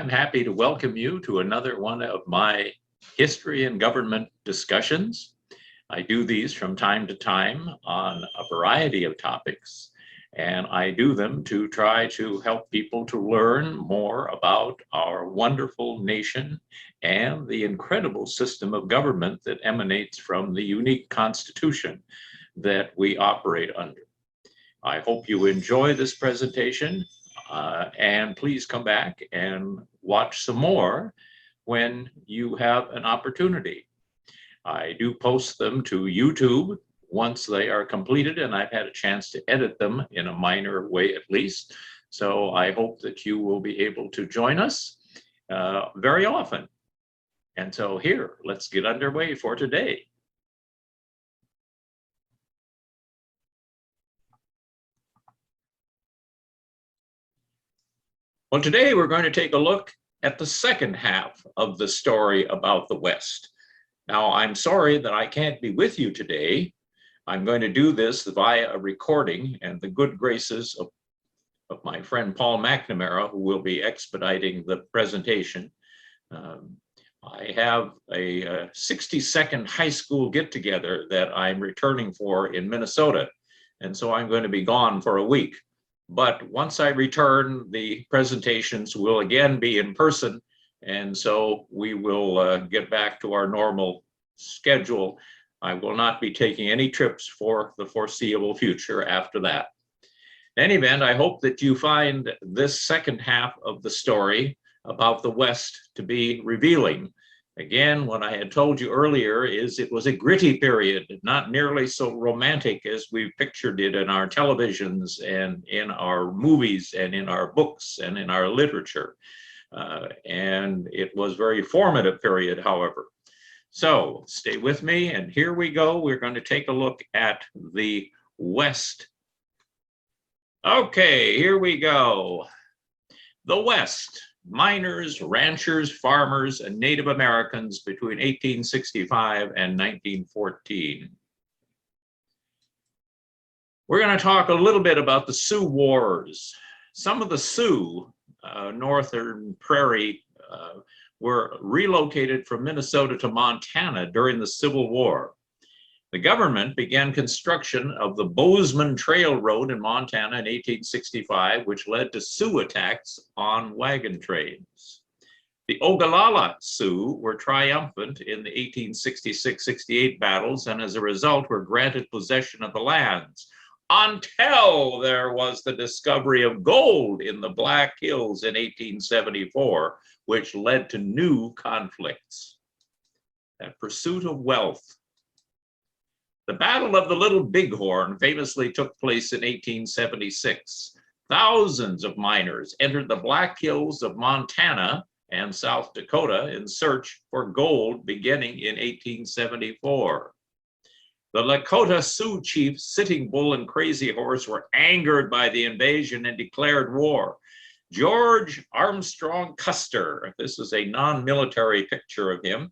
I'm happy to welcome you to another one of my history and government discussions. I do these from time to time on a variety of topics, and I do them to try to help people to learn more about our wonderful nation and the incredible system of government that emanates from the unique Constitution that we operate under. I hope you enjoy this presentation. And please come back and watch some more when you have an opportunity. I do post them to YouTube once they are completed, and I've had a chance to edit them in a minor way at least. So I hope that you will be able to join us very often. And so here, let's get underway for today. Well, today we're going to take a look at the second half of the story about the West. Now, I'm sorry that I can't be with you today. I'm going to do this via a recording and the good graces of my friend Paul McNamara, who will be expediting the presentation. I have a 60-second high school get-together that I'm returning for in Minnesota, and so I'm going to be gone for a week. But once I return, the presentations will again be in person, and so we will get back to our normal schedule. I will not be taking any trips for the foreseeable future after that. In any event, I hope that you find this second half of the story about the West to be revealing. Again, what I had told you earlier is it was a gritty period, not nearly so romantic as we pictured it in our televisions and in our movies and in our books and in our literature. And it was a very formative period, however. So stay with me, and here we go. We're going to take a look at the West. Okay, here we go. The West. Miners, ranchers, farmers, and Native Americans between 1865 and 1914. We're going to talk a little bit about the Sioux Wars. Some of the Sioux, northern prairie, were relocated from Minnesota to Montana during the Civil War. The government began construction of the Bozeman Trail Road in Montana in 1865, which led to Sioux attacks on wagon trains. The Ogallala Sioux were triumphant in the 1866-68 battles, and as a result were granted possession of the lands, until there was the discovery of gold in the Black Hills in 1874, which led to new conflicts. That pursuit of wealth. The Battle of the Little Bighorn famously took place in 1876. Thousands of miners entered the Black Hills of Montana and South Dakota in search for gold beginning in 1874. The Lakota Sioux chiefs Sitting Bull and Crazy Horse were angered by the invasion and declared war. George Armstrong Custer, this is a non-military picture of him,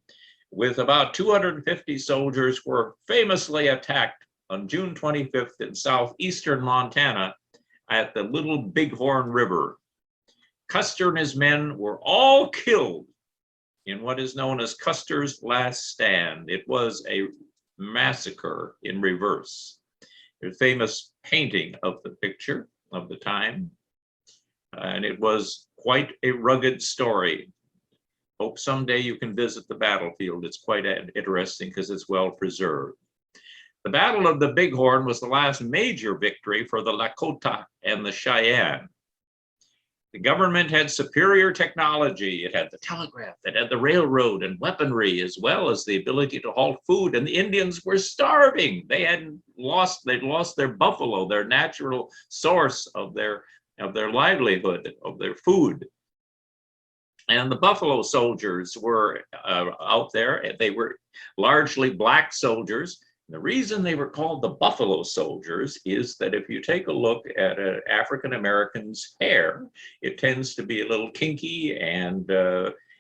with about 250 soldiers, were famously attacked on June 25th in southeastern Montana at the Little Bighorn River. Custer and his men were all killed in what is known as Custer's Last Stand. It was a massacre in reverse. There's a famous painting of the picture of the time, and it was quite a rugged story. Hope someday you can visit the battlefield. It's quite interesting because it's well preserved. The Battle of the Bighorn was the last major victory for the Lakota and the Cheyenne. The government had superior technology. It had the telegraph, it had the railroad and weaponry, as well as the ability to haul food, and the Indians were starving. They'd lost their buffalo, their natural source of their livelihood, of their food. And the Buffalo soldiers were out there. They were largely black soldiers. The reason they were called the Buffalo soldiers is that if you take a look at an African-American's hair, it tends to be a little kinky. And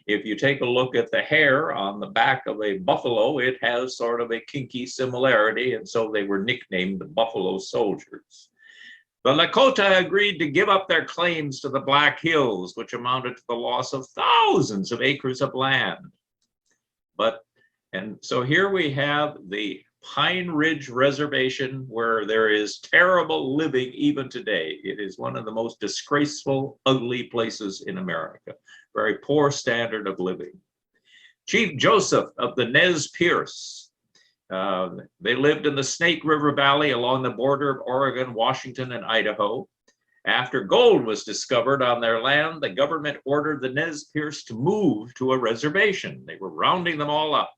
if you take a look at the hair on the back of a buffalo, it has sort of a kinky similarity. And so they were nicknamed the Buffalo soldiers. The Lakota agreed to give up their claims to the Black Hills, which amounted to the loss of thousands of acres of land. And so here we have the Pine Ridge Reservation, where there is terrible living even today. It is one of the most disgraceful, ugly places in America. Very poor standard of living. Chief Joseph of the Nez Perce. They lived in the Snake River Valley along the border of Oregon, Washington, and Idaho. After gold was discovered on their land, the government ordered the Nez Perce to move to a reservation. They were rounding them all up.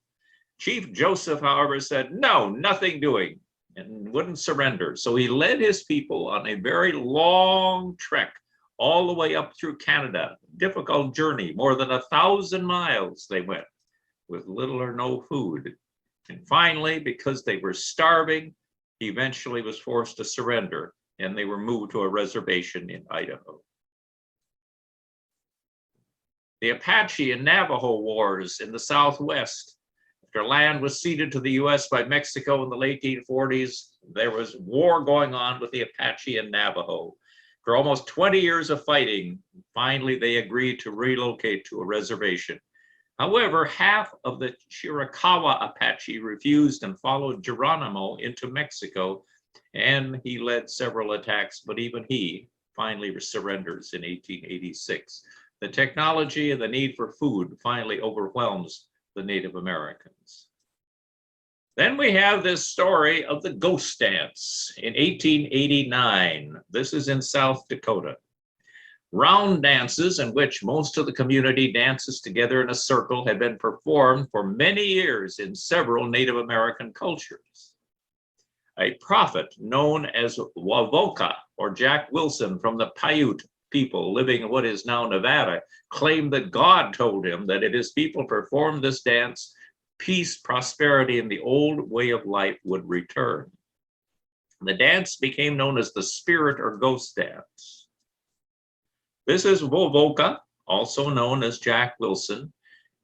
Chief Joseph, however, said, no, nothing doing, and wouldn't surrender. So he led his people on a very long trek all the way up through Canada. Difficult journey, more than 1,000 miles they went with little or no food. And finally, because they were starving, he eventually was forced to surrender, and they were moved to a reservation in Idaho. The Apache and Navajo Wars in the Southwest. After land was ceded to the US by Mexico in the late 1840s, there was war going on with the Apache and Navajo. For almost 20 years of fighting, finally they agreed to relocate to a reservation. However, half of the Chiricahua Apache refused and followed Geronimo into Mexico, and he led several attacks, but even he finally surrenders in 1886. The technology and the need for food finally overwhelms the Native Americans. Then we have this story of the ghost dance in 1889. This is in South Dakota. Round dances, in which most of the community dances together in a circle, had been performed for many years in several Native American cultures. A prophet known as Wavoka, or Jack Wilson, from the Paiute people living in what is now Nevada, claimed that God told him that if his people performed this dance, peace, prosperity, and the old way of life would return. The dance became known as the spirit or ghost dance. This is Wovoka, also known as Jack Wilson,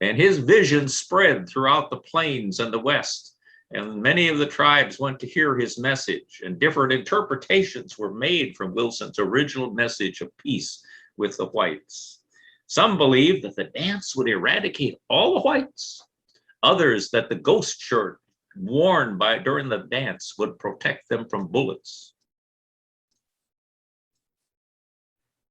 and his vision spread throughout the plains and the West, and many of the tribes went to hear his message, and different interpretations were made from Wilson's original message of peace with the whites. Some believed that the dance would eradicate all the whites, others that the ghost shirt worn during the dance would protect them from bullets.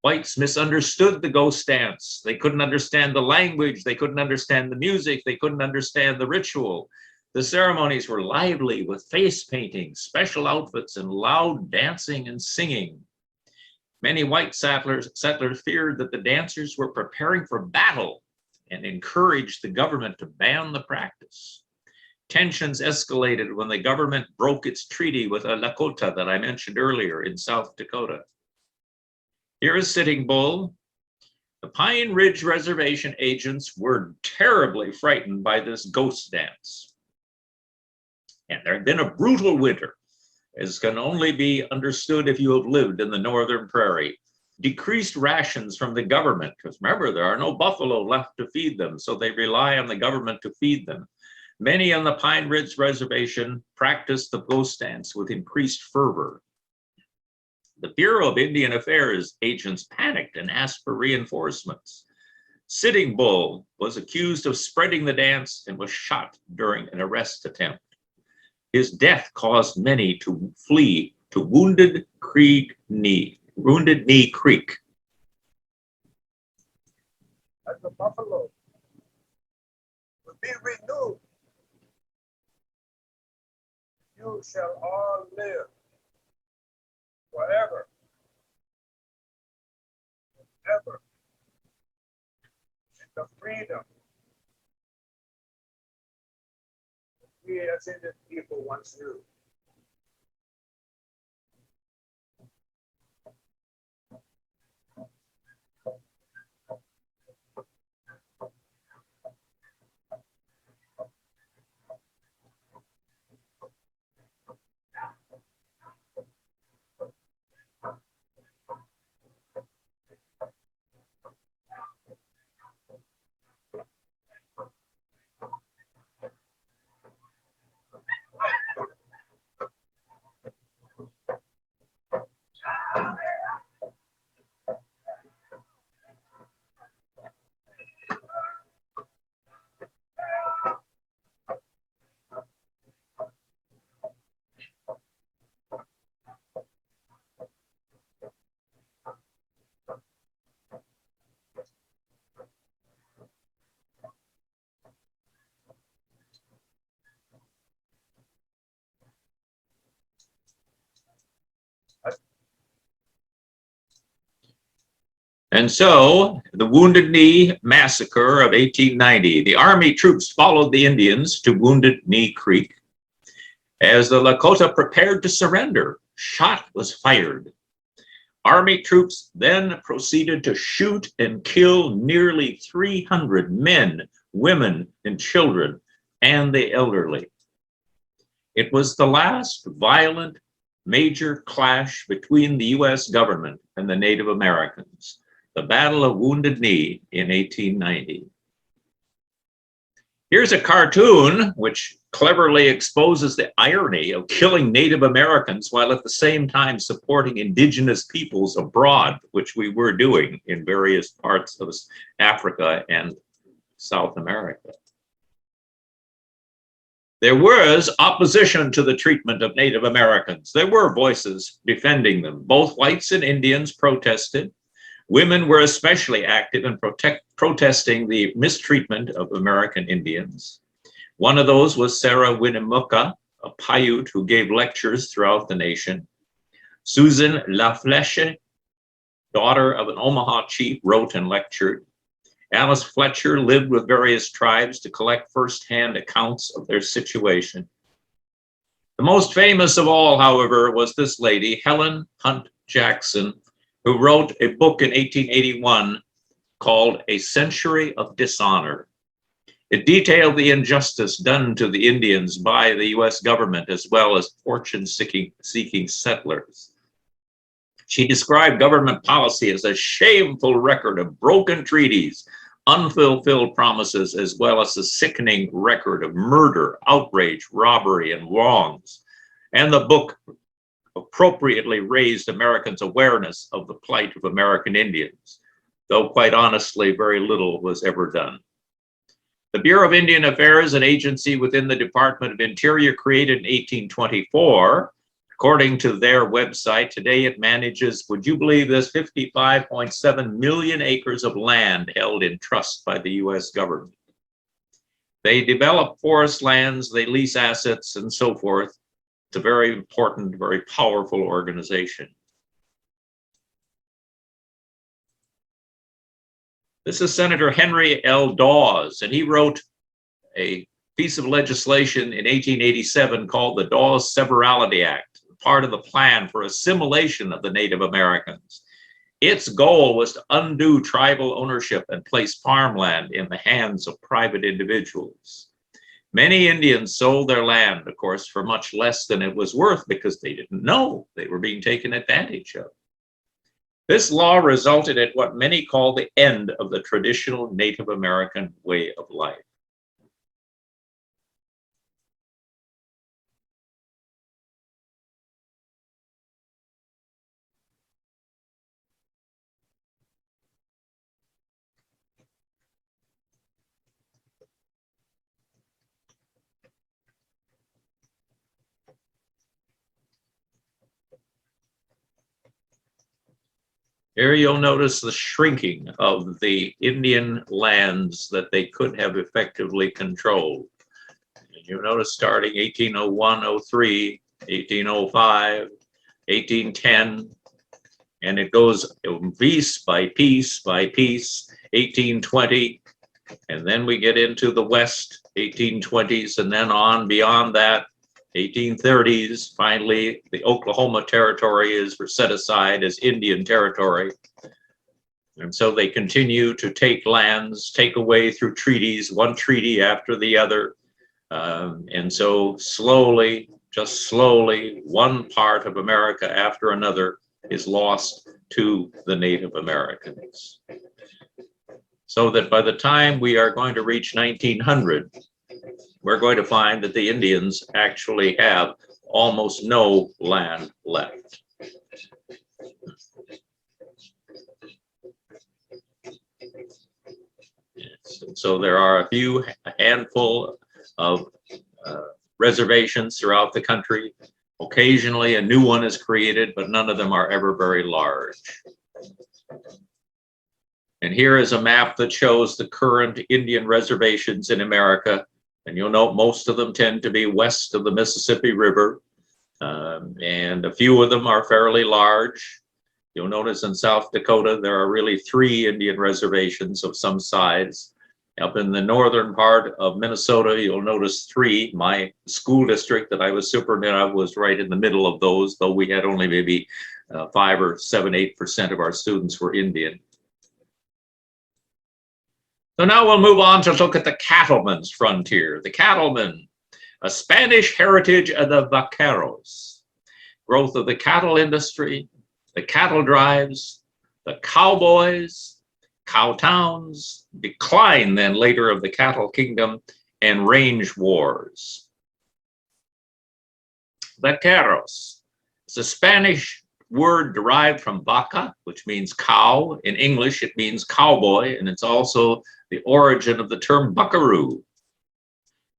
Whites misunderstood the ghost dance. They couldn't understand the language, they couldn't understand the music, they couldn't understand the ritual. The ceremonies were lively with face painting, special outfits, and loud dancing and singing. Many white settlers feared that the dancers were preparing for battle and encouraged the government to ban the practice. Tensions escalated when the government broke its treaty with a Lakota that I mentioned earlier in South Dakota. Here is Sitting Bull. The Pine Ridge Reservation agents were terribly frightened by this ghost dance. And there had been a brutal winter, as can only be understood if you have lived in the northern prairie. Decreased rations from the government, because remember, there are no buffalo left to feed them, so they rely on the government to feed them. Many on the Pine Ridge Reservation practiced the ghost dance with increased fervor. The Bureau of Indian Affairs agents panicked and asked for reinforcements. Sitting Bull was accused of spreading the dance and was shot during an arrest attempt. His death caused many to flee to Wounded Knee Creek. As the buffalo will be renewed, you shall all live forever and ever in the freedom we as Indian people once knew. And so the Wounded Knee Massacre of 1890, the Army troops followed the Indians to Wounded Knee Creek. As the Lakota prepared to surrender, shot was fired. Army troops then proceeded to shoot and kill nearly 300 men, women, and children, and the elderly. It was the last violent major clash between the US government and the Native Americans, the Battle of Wounded Knee in 1890. Here's a cartoon which cleverly exposes the irony of killing Native Americans while at the same time supporting indigenous peoples abroad, which we were doing in various parts of Africa and South America. There was opposition to the treatment of Native Americans. There were voices defending them. Both whites and Indians protested. Women were especially active in protesting the mistreatment of American Indians. One of those was Sarah Winnemucca, a Paiute who gave lectures throughout the nation. Susan LaFleche, daughter of an Omaha chief, wrote and lectured. Alice Fletcher lived with various tribes to collect firsthand accounts of their situation. The most famous of all, however, was this lady, Helen Hunt Jackson, who wrote a book in 1881 called A Century of Dishonor. It detailed the injustice done to the Indians by the US government as well as fortune-seeking settlers. She described government policy as a shameful record of broken treaties, unfulfilled promises, as well as a sickening record of murder, outrage, robbery, and wrongs. And the book appropriately raised Americans' awareness of the plight of American Indians, though quite honestly, very little was ever done. The Bureau of Indian Affairs, an agency within the Department of Interior created in 1824, according to their website, today it manages, would you believe this, 55.7 million acres of land held in trust by the US government. They develop forest lands, they lease assets, and so forth. It's a very important, very powerful organization. This is Senator Henry L. Dawes, and he wrote a piece of legislation in 1887 called the Dawes Severalty Act, part of the plan for assimilation of the Native Americans. Its goal was to undo tribal ownership and place farmland in the hands of private individuals. Many Indians sold their land, of course, for much less than it was worth because they didn't know they were being taken advantage of. This law resulted in what many call the end of the traditional Native American way of life. Here you'll notice the shrinking of the Indian lands that they could have effectively controlled. And you notice starting 1801, 03, 1805, 1810, and it goes piece by piece by piece, 1820, and then we get into the West, 1820s, and then on beyond that, 1830s, finally, the Oklahoma Territory is set aside as Indian territory. And so they continue to take lands, take away through treaties, one treaty after the other. And so slowly, just slowly, one part of America after another is lost to the Native Americans. So that by the time we are going to reach 1900, we're going to find that the Indians actually have almost no land left. So there are a handful of reservations throughout the country. Occasionally a new one is created, but none of them are ever very large. And here is a map that shows the current Indian reservations in America. And you'll note most of them tend to be west of the Mississippi River. And a few of them are fairly large. You'll notice in South Dakota, there are really 3 Indian reservations of some size. Up in the northern part of Minnesota, you'll notice 3. My school district that I was superintendent of was right in the middle of those, though we had only maybe 5 or 7, 8% of our students were Indian. So now we'll move on to look at the cattlemen's frontier. The cattlemen, a Spanish heritage of the vaqueros, growth of the cattle industry, the cattle drives, the cowboys, cow towns, decline then later of the cattle kingdom, and range wars. Vaqueros is a Spanish word derived from vaca, which means cow. In English, it means cowboy, and it's also the origin of the term buckaroo.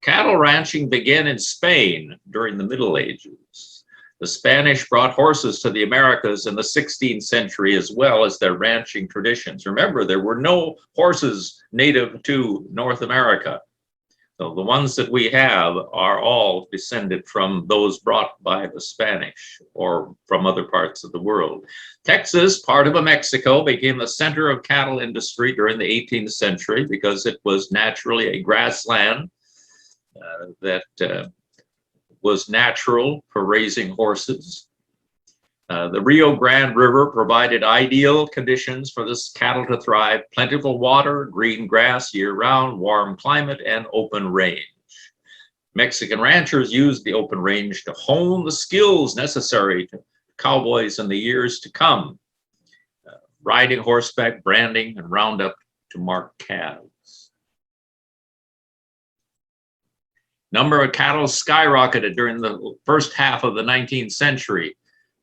Cattle ranching began in Spain during the Middle Ages. The Spanish brought horses to the Americas in the 16th century, as well as their ranching traditions. Remember, there were no horses native to North America. So the ones that we have are all descended from those brought by the Spanish or from other parts of the world. Texas, part of Mexico, became the center of cattle industry during the 18th century because it was naturally a grassland that was natural for raising horses. The Rio Grande River provided ideal conditions for this cattle to thrive: plentiful water, green grass year-round, warm climate, and open range. Mexican ranchers used the open range to hone the skills necessary to cowboys in the years to come, riding horseback, branding, and roundup to mark calves. Number of cattle skyrocketed during the first half of the 19th century,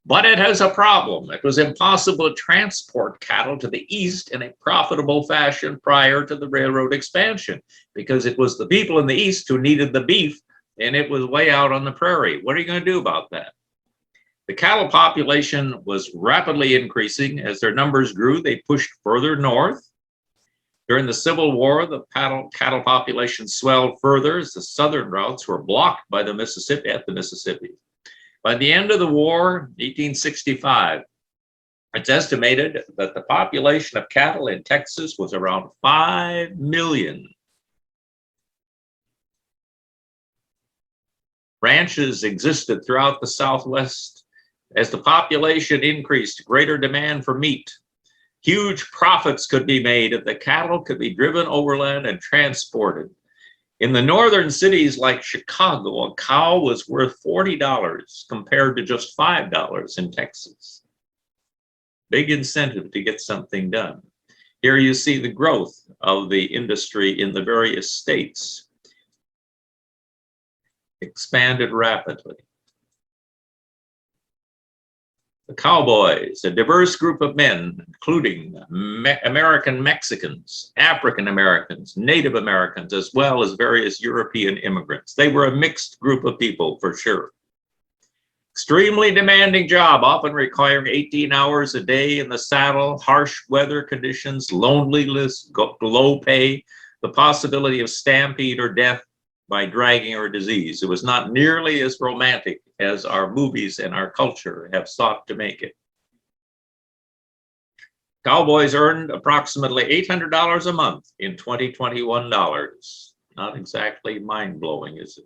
but it has a problem. It was impossible to transport cattle to the east in a profitable fashion prior to the railroad expansion because it was the people in the east who needed the beef, and it was way out on the prairie. What are you going to do about that? The cattle population was rapidly increasing. As their numbers grew, they pushed further north. During the Civil War, the cattle population swelled further as the southern routes were blocked by the Mississippi. By the end of the war, 1865, it's estimated that the population of cattle in Texas was around 5 million. Ranches existed throughout the Southwest. As the population increased, greater demand for meat. Huge profits could be made if the cattle could be driven overland and transported. In the northern cities like Chicago, a cow was worth $40 compared to just $5 in Texas. Big incentive to get something done. Here you see the growth of the industry in the various states. Expanded rapidly. The cowboys, a diverse group of men, including American Mexicans, African Americans, Native Americans, as well as various European immigrants. They were a mixed group of people for sure. Extremely demanding job, often requiring 18 hours a day in the saddle, harsh weather conditions, loneliness, low pay, the possibility of stampede or death by dragging or disease. It was not nearly as romantic as our movies and our culture have sought to make it. Cowboys earned approximately $800 a month in 2021 dollars. Not exactly mind-blowing, is it?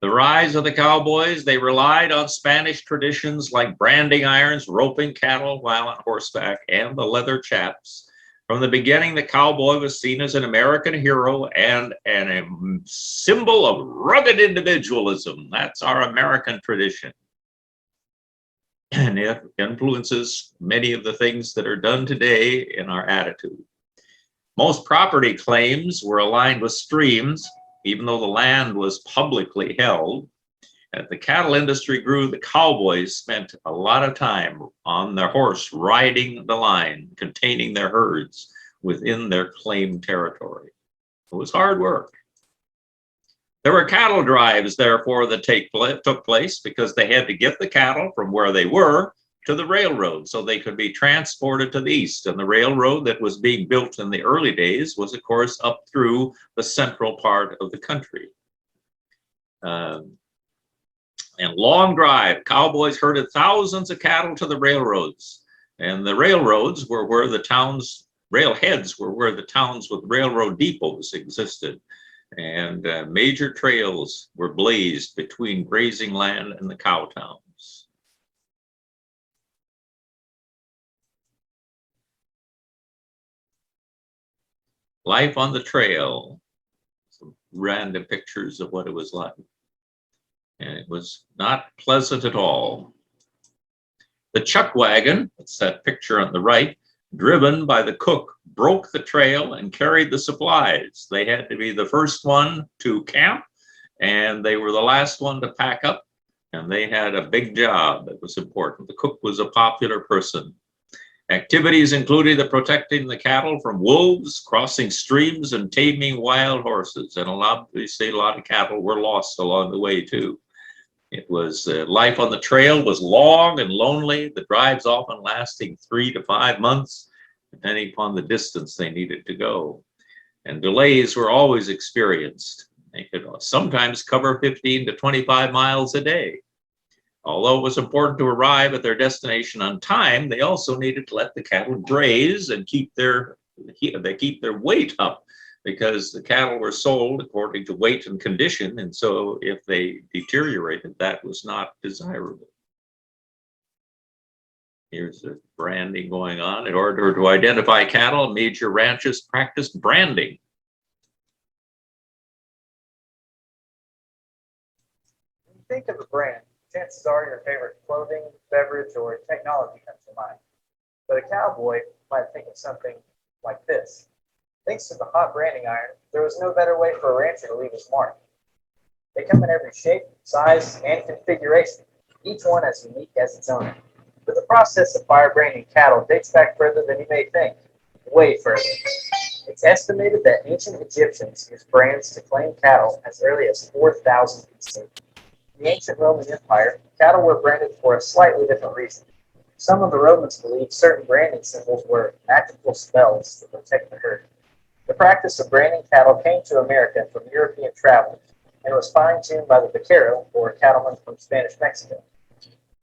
The rise of the cowboys, they relied on Spanish traditions like branding irons, roping cattle while on horseback, and the leather chaps. From the beginning, the cowboy was seen as an American hero and a symbol of rugged individualism. That's our American tradition. And it influences many of the things that are done today in our attitude. Most property claims were aligned with streams, even though the land was publicly held. As the cattle industry grew, the cowboys spent a lot of time on their horse riding the line, containing their herds within their claimed territory. It was hard work. There were cattle drives, therefore, that took place because they had to get the cattle from where they were to the railroad so they could be transported to the east. And the railroad that was being built in the early days was, of course, up through the central part of the country. And long drive, cowboys herded thousands of cattle to the railroads. And the railroads were where the towns, railheads were where the towns with railroad depots existed. And major trails were blazed between grazing land and the cow towns. Life on the trail. Some random pictures of what it was like. And it was not pleasant at all. The chuck wagon, that's that picture on the right, driven by the cook, broke the trail and carried the supplies. They had to be the first one to camp, and they were the last one to pack up, and they had a big job that was important. The cook was a popular person. Activities included the protecting the cattle from wolves, crossing streams, and taming wild horses. And obviously a lot of cattle were lost along the way too. It was life on the trail was long and lonely, the drives often lasting 3 to 5 months, depending upon the distance they needed to go. And delays were always experienced. They could sometimes cover 15 to 25 miles a day. Although it was important to arrive at their destination on time, they also needed to let the cattle graze and keep their weight up, because the cattle were sold according to weight and condition, and so if they deteriorated, that was not desirable. Here's the branding going on. In order to identify cattle, major ranches practiced branding. When you think of a brand, chances are your favorite clothing, beverage, or technology comes to mind. But a cowboy might think of something like this. Thanks to the hot branding iron, there was no better way for a rancher to leave his mark. They come in every shape, size, and configuration, each one as unique as its owner. But the process of fire branding cattle dates back further than you may think, way further. It's estimated that ancient Egyptians used brands to claim cattle as early as 4000 BC. In the ancient Roman Empire, cattle were branded for a slightly different reason. Some of the Romans believed certain branding symbols were magical spells to protect the herd. The practice of branding cattle came to America from European travelers and was fine-tuned by the vaquero, or cattleman from Spanish Mexico.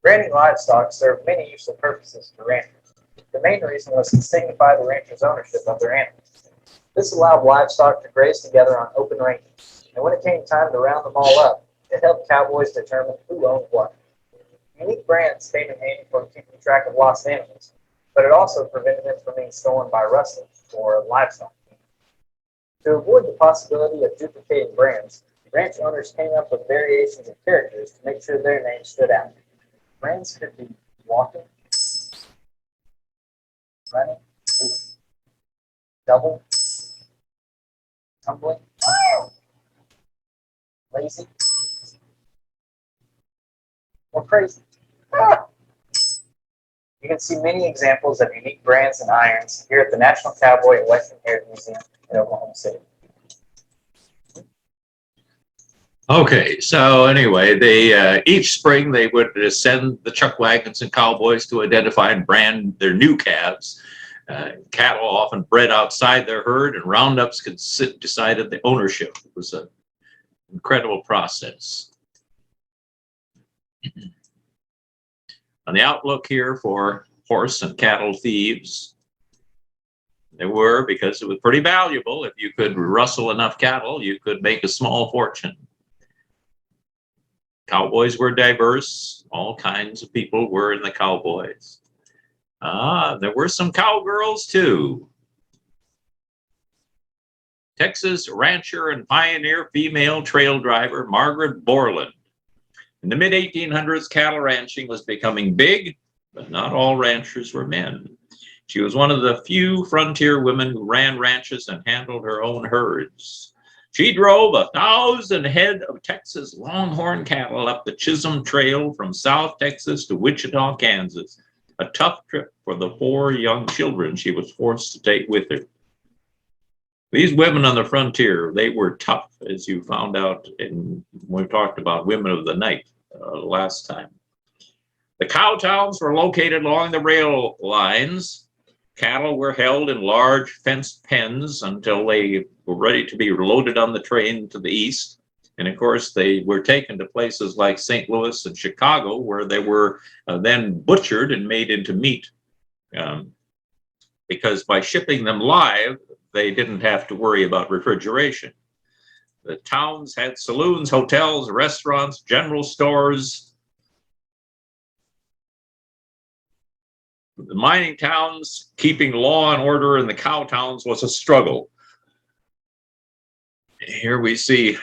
Branding livestock served many useful purposes for ranchers. The main reason was to signify the rancher's ownership of their animals. This allowed livestock to graze together on open ranges, and when it came time to round them all up, it helped cowboys determine who owned what. Unique brands came in handy for keeping track of lost animals, but it also prevented them from being stolen by rustlers or livestock. To avoid the possibility of duplicating brands, ranch owners came up with variations of characters to make sure their name stood out. Brands could be walking, running, double, tumbling, lazy, or crazy. You can see many examples of unique brands and irons here at the National Cowboy and Western Heritage Museum in Oklahoma City. Okay, so anyway, they each spring they would send the chuck wagons and cowboys to identify and brand their new calves. Cattle often bred outside their herd, and roundups decided the ownership. It was an incredible process. On the outlook here for horse and cattle thieves, there were, because it was pretty valuable. If you could rustle enough cattle, you could make a small fortune. Cowboys were diverse. All kinds of people were in the cowboys. There were some cowgirls too. Texas rancher and pioneer female trail driver Margaret Borland. In the mid-1800s, cattle ranching was becoming big, but not all ranchers were men. She was one of the few frontier women who ran ranches and handled her own herds. She drove 1,000 head of Texas longhorn cattle up the Chisholm Trail from South Texas to Wichita, Kansas. A tough trip for the 4 young children she was forced to take with her. These women on the frontier, they were tough, as you found out when we talked about women of the night last time. The cow towns were located along the rail lines. Cattle were held in large fenced pens until they were ready to be loaded on the train to the east. And of course, they were taken to places like St. Louis and Chicago, where they were then butchered and made into meat. because by shipping them live, they didn't have to worry about refrigeration. The towns had saloons, hotels, restaurants, general stores. The mining towns, keeping law and order in the cow towns was a struggle. Here we see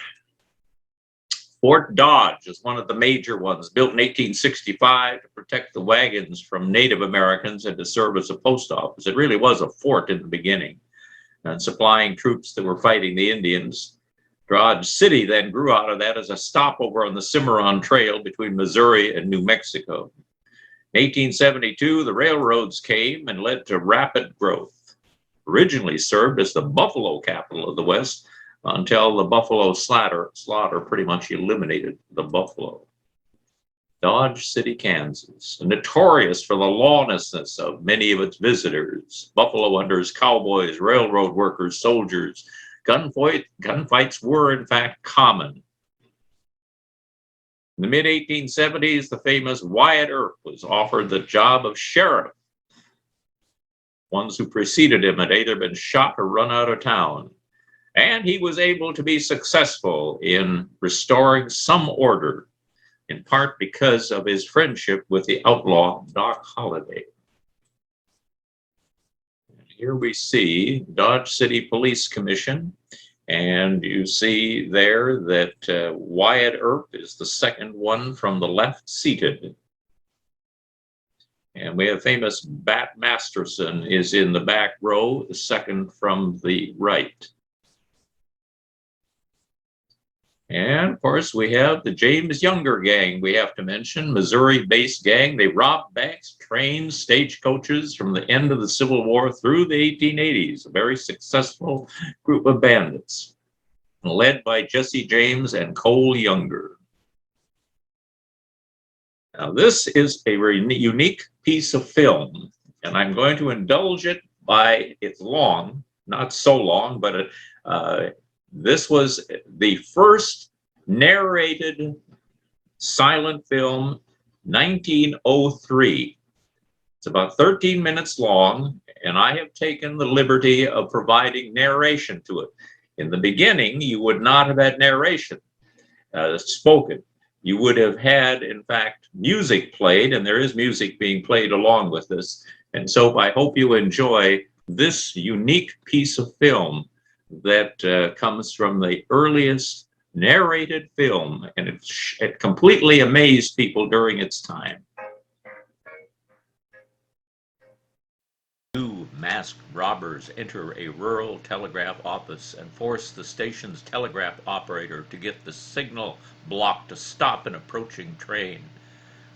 Fort Dodge is one of the major ones, built in 1865 to protect the wagons from Native Americans and to serve as a post office. It really was a fort in the beginning, and supplying troops that were fighting the Indians. Dodge City then grew out of that as a stopover on the Cimarron Trail between Missouri and New Mexico. In 1872, the railroads came and led to rapid growth. Originally served as the buffalo capital of the West until the buffalo slaughter pretty much eliminated the buffalo. Dodge City, Kansas, notorious for the lawlessness of many of its visitors. Buffalo hunters, cowboys, railroad workers, soldiers. Gunfights were, in fact, common. In the mid-1870s, the famous Wyatt Earp was offered the job of sheriff. Ones who preceded him had either been shot or run out of town. And he was able to be successful in restoring some order, in part because of his friendship with the outlaw Doc Holliday. Here we see Dodge City Police Commission, and you see there that Wyatt Earp is the second one from the left seated. And we have famous Bat Masterson is in the back row, the second from the right. And of course, we have the James Younger gang we have to mention, Missouri-based gang. They robbed banks, trains, stagecoaches from the end of the Civil War through the 1880s. A very successful group of bandits, led by Jesse James and Cole Younger. Now, this is a very unique piece of film, and I'm going to indulge it by it's long, not so long, but this was the first narrated silent film, 1903. It's about 13 minutes long, and I have taken the liberty of providing narration to it. In the beginning, you would not have had narration spoken. You would have had, in fact, music played, and there is music being played along with this. And so I hope you enjoy this unique piece of film that comes from the earliest narrated film, and it completely amazed people during its time. Two masked robbers enter a rural telegraph office and force the station's telegraph operator to get the signal block to stop an approaching train.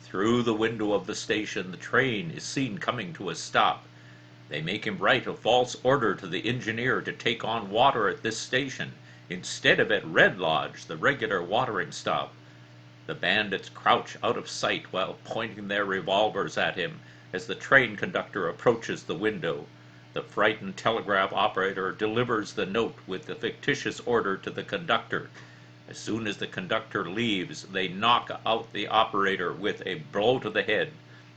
Through the window of the station, the train is seen coming to a stop. They make him write a false order to the engineer to take on water at this station, instead of at Red Lodge, the regular watering stop. The bandits crouch out of sight while pointing their revolvers at him as the train conductor approaches the window. The frightened telegraph operator delivers the note with the fictitious order to the conductor. As soon as the conductor leaves, they knock out the operator with a blow to the head.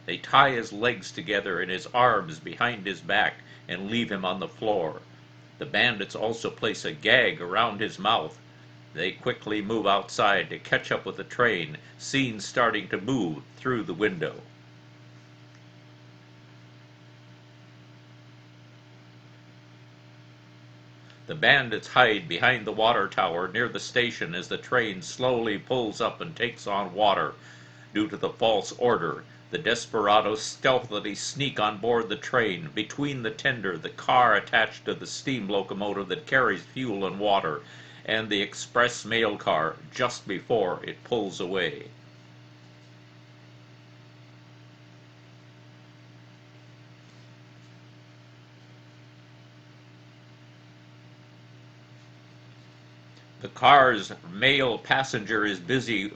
They tie his legs together and his arms behind his back and leave him on the floor. The bandits also place a gag around his mouth. They quickly move outside to catch up with the train, seen starting to move through the window. The bandits hide behind the water tower near the station as the train slowly pulls up and takes on water. Due to the false order, the desperados stealthily sneak on board the train, between the tender, the car attached to the steam locomotive that carries fuel and water, and the express mail car just before it pulls away. The car's mail messenger is busy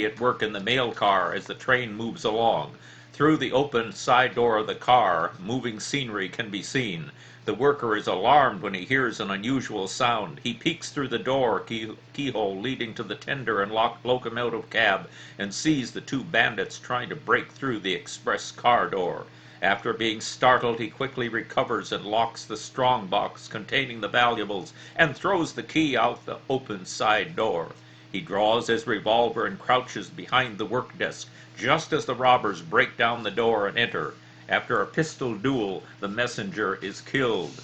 at work in the mail car as the train moves along. Through the open side door of the car, moving scenery can be seen. The worker is alarmed when he hears an unusual sound. He peeks through the door keyhole leading to the tender and locomotive cab and sees the two bandits trying to break through the express car door. After being startled, he quickly recovers and locks the strong box containing the valuables and throws the key out the open side door. He draws his revolver and crouches behind the work desk just as the robbers break down the door and enter. After a pistol duel, the messenger is killed.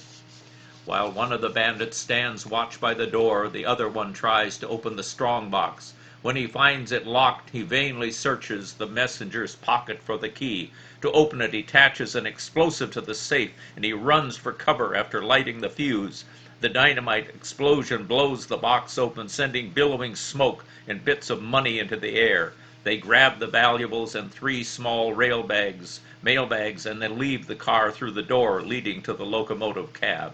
While one of the bandits stands watch by the door, the other one tries to open the strong box. When he finds it locked, he vainly searches the messenger's pocket for the key. To open it, he attaches an explosive to the safe, and he runs for cover after lighting the fuse. The dynamite explosion blows the box open, sending billowing smoke and bits of money into the air. They grab the valuables and 3 small mail bags, and then leave the car through the door leading to the locomotive cab.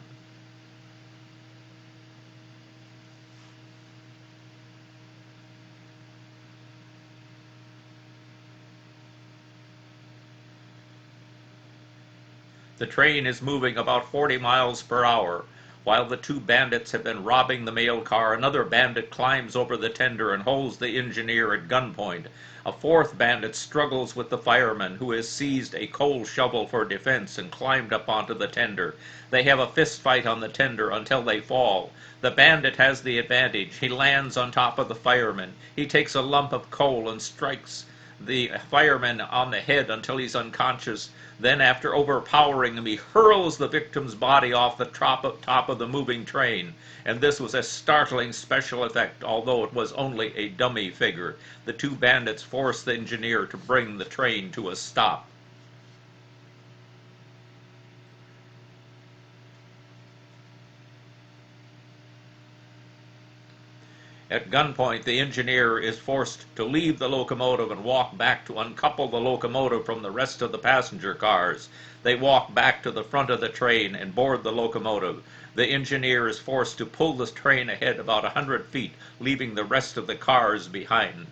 The train is moving about 40 miles per hour. While the 2 bandits have been robbing the mail car, another bandit climbs over the tender and holds the engineer at gunpoint. A 4th bandit struggles with the fireman, who has seized a coal shovel for defense and climbed up onto the tender. They have a fist fight on the tender until they fall. The bandit has the advantage. He lands on top of the fireman. He takes a lump of coal and strikes the fireman on the head until he's unconscious. Then, after overpowering him, he hurls the victim's body off the top of the moving train. And this was a startling special effect, although it was only a dummy figure. The 2 bandits force the engineer to bring the train to a stop. At gunpoint, the engineer is forced to leave the locomotive and walk back to uncouple the locomotive from the rest of the passenger cars. They walk back to the front of the train and board the locomotive. The engineer is forced to pull the train ahead about 100 feet, leaving the rest of the cars behind.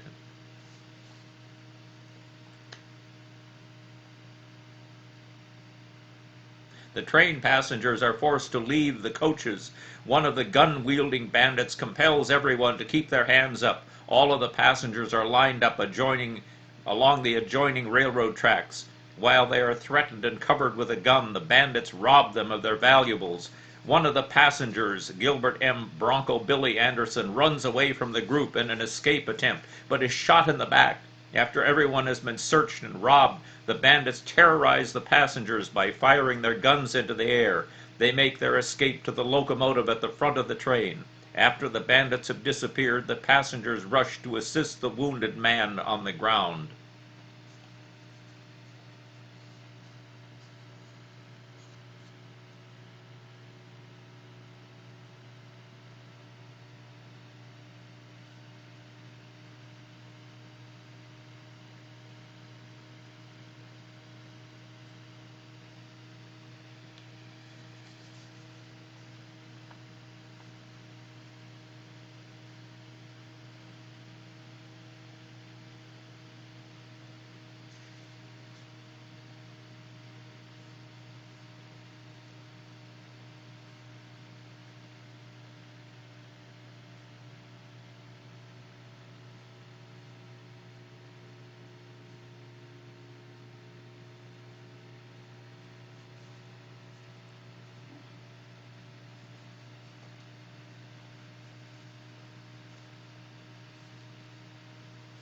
The train passengers are forced to leave the coaches. One of the gun-wielding bandits compels everyone to keep their hands up. All of the passengers are lined up along the adjoining railroad tracks. While they are threatened and covered with a gun, the bandits rob them of their valuables. One of the passengers, Gilbert M. Bronco Billy Anderson, runs away from the group in an escape attempt, but is shot in the back. After everyone has been searched and robbed, the bandits terrorize the passengers by firing their guns into the air. They make their escape to the locomotive at the front of the train. After the bandits have disappeared, the passengers rush to assist the wounded man on the ground.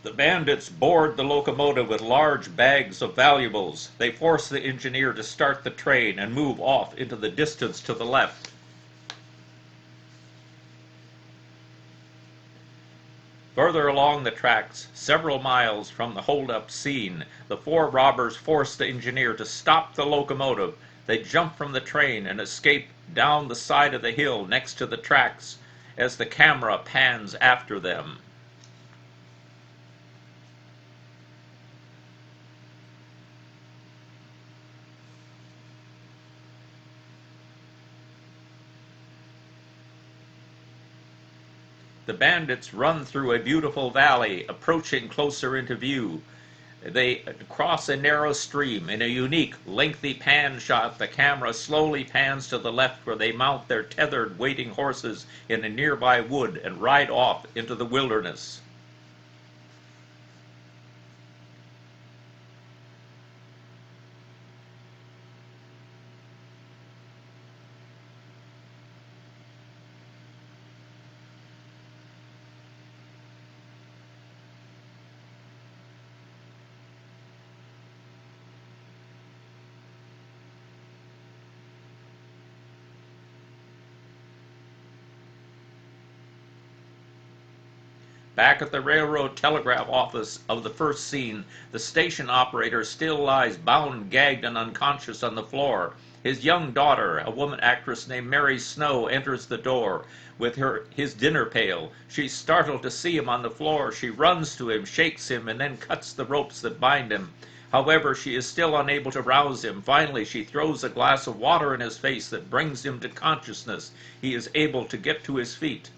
The bandits board the locomotive with large bags of valuables. They force the engineer to start the train and move off into the distance to the left. Further along the tracks, several miles from the hold-up scene, the 4 robbers force the engineer to stop the locomotive. They jump from the train and escape down the side of the hill next to the tracks as the camera pans after them. The bandits run through a beautiful valley, approaching closer into view. They cross a narrow stream. In a unique, lengthy pan shot, the camera slowly pans to the left where they mount their tethered, waiting horses in a nearby wood and ride off into the wilderness. Back at the railroad telegraph office of the first scene, the station operator still lies bound, gagged, and unconscious on the floor. His young daughter, a woman actress named Mary Snow, enters the door with his dinner pail. She's startled to see him on the floor. She runs to him, shakes him, and then cuts the ropes that bind him. However, she is still unable to rouse him. Finally, she throws a glass of water in his face that brings him to consciousness. He is able to get to his feet.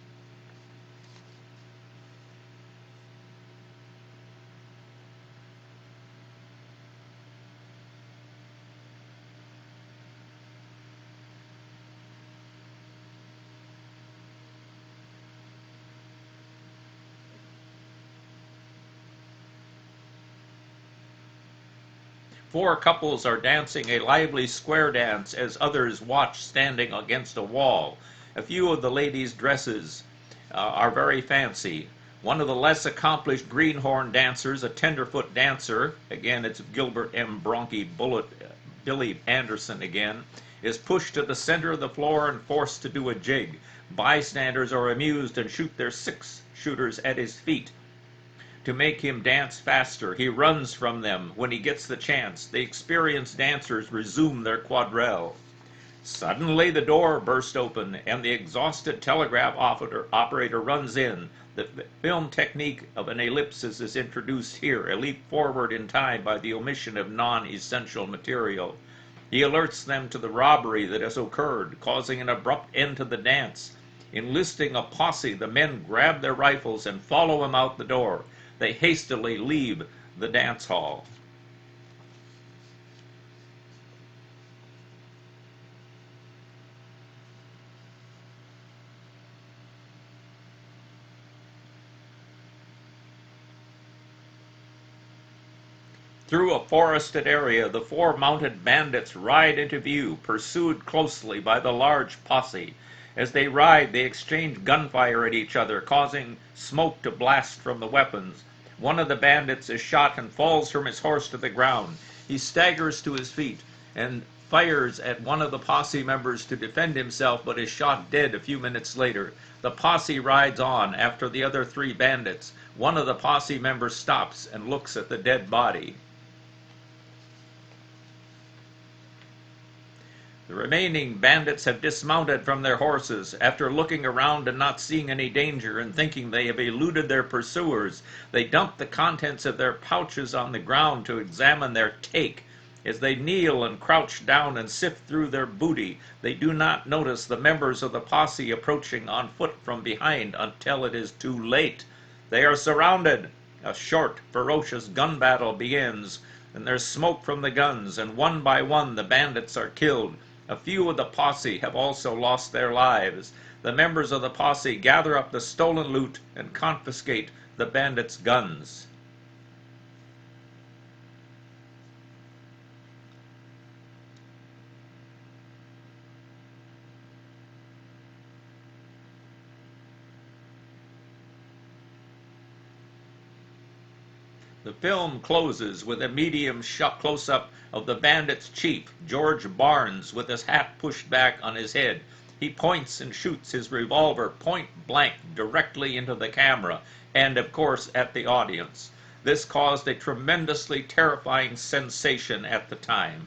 Four couples are dancing a lively square dance as others watch standing against a wall. A few of the ladies' dresses are very fancy. One of the less accomplished greenhorn dancers, a tenderfoot dancer, again it's Gilbert M. Bronte Bullet, Billy Anderson again, is pushed to the center of the floor and forced to do a jig. Bystanders are amused and shoot their 6-shooters at his feet to make him dance faster. He runs from them when he gets the chance. The experienced dancers resume their quadrille. Suddenly the door burst open and the exhausted telegraph operator runs in. The film technique of an ellipsis is introduced here, a leap forward in time by the omission of non-essential material. He alerts them to the robbery that has occurred, causing an abrupt end to the dance. Enlisting a posse, the men grab their rifles and follow him out the door. They hastily leave the dance hall. Through a forested area, the 4 mounted bandits ride into view, pursued closely by the large posse. As they ride, they exchange gunfire at each other, causing smoke to blast from the weapons. One of the bandits is shot and falls from his horse to the ground. He staggers to his feet and fires at one of the posse members to defend himself, but is shot dead a few minutes later. The posse rides on after the other 3 bandits. One of the posse members stops and looks at the dead body. The remaining bandits have dismounted from their horses. After looking around and not seeing any danger and thinking they have eluded their pursuers, they dump the contents of their pouches on the ground to examine their take. As they kneel and crouch down and sift through their booty, they do not notice the members of the posse approaching on foot from behind until it is too late. They are surrounded. A short, ferocious gun battle begins, and there's smoke from the guns, and one by one the bandits are killed. A few of the posse have also lost their lives. The members of the posse gather up the stolen loot and confiscate the bandits' guns. The film closes with a medium shot close-up of the bandits' chief, George Barnes, with his hat pushed back on his head. He points and shoots his revolver point blank directly into the camera and, of course, at the audience. This caused a tremendously terrifying sensation at the time.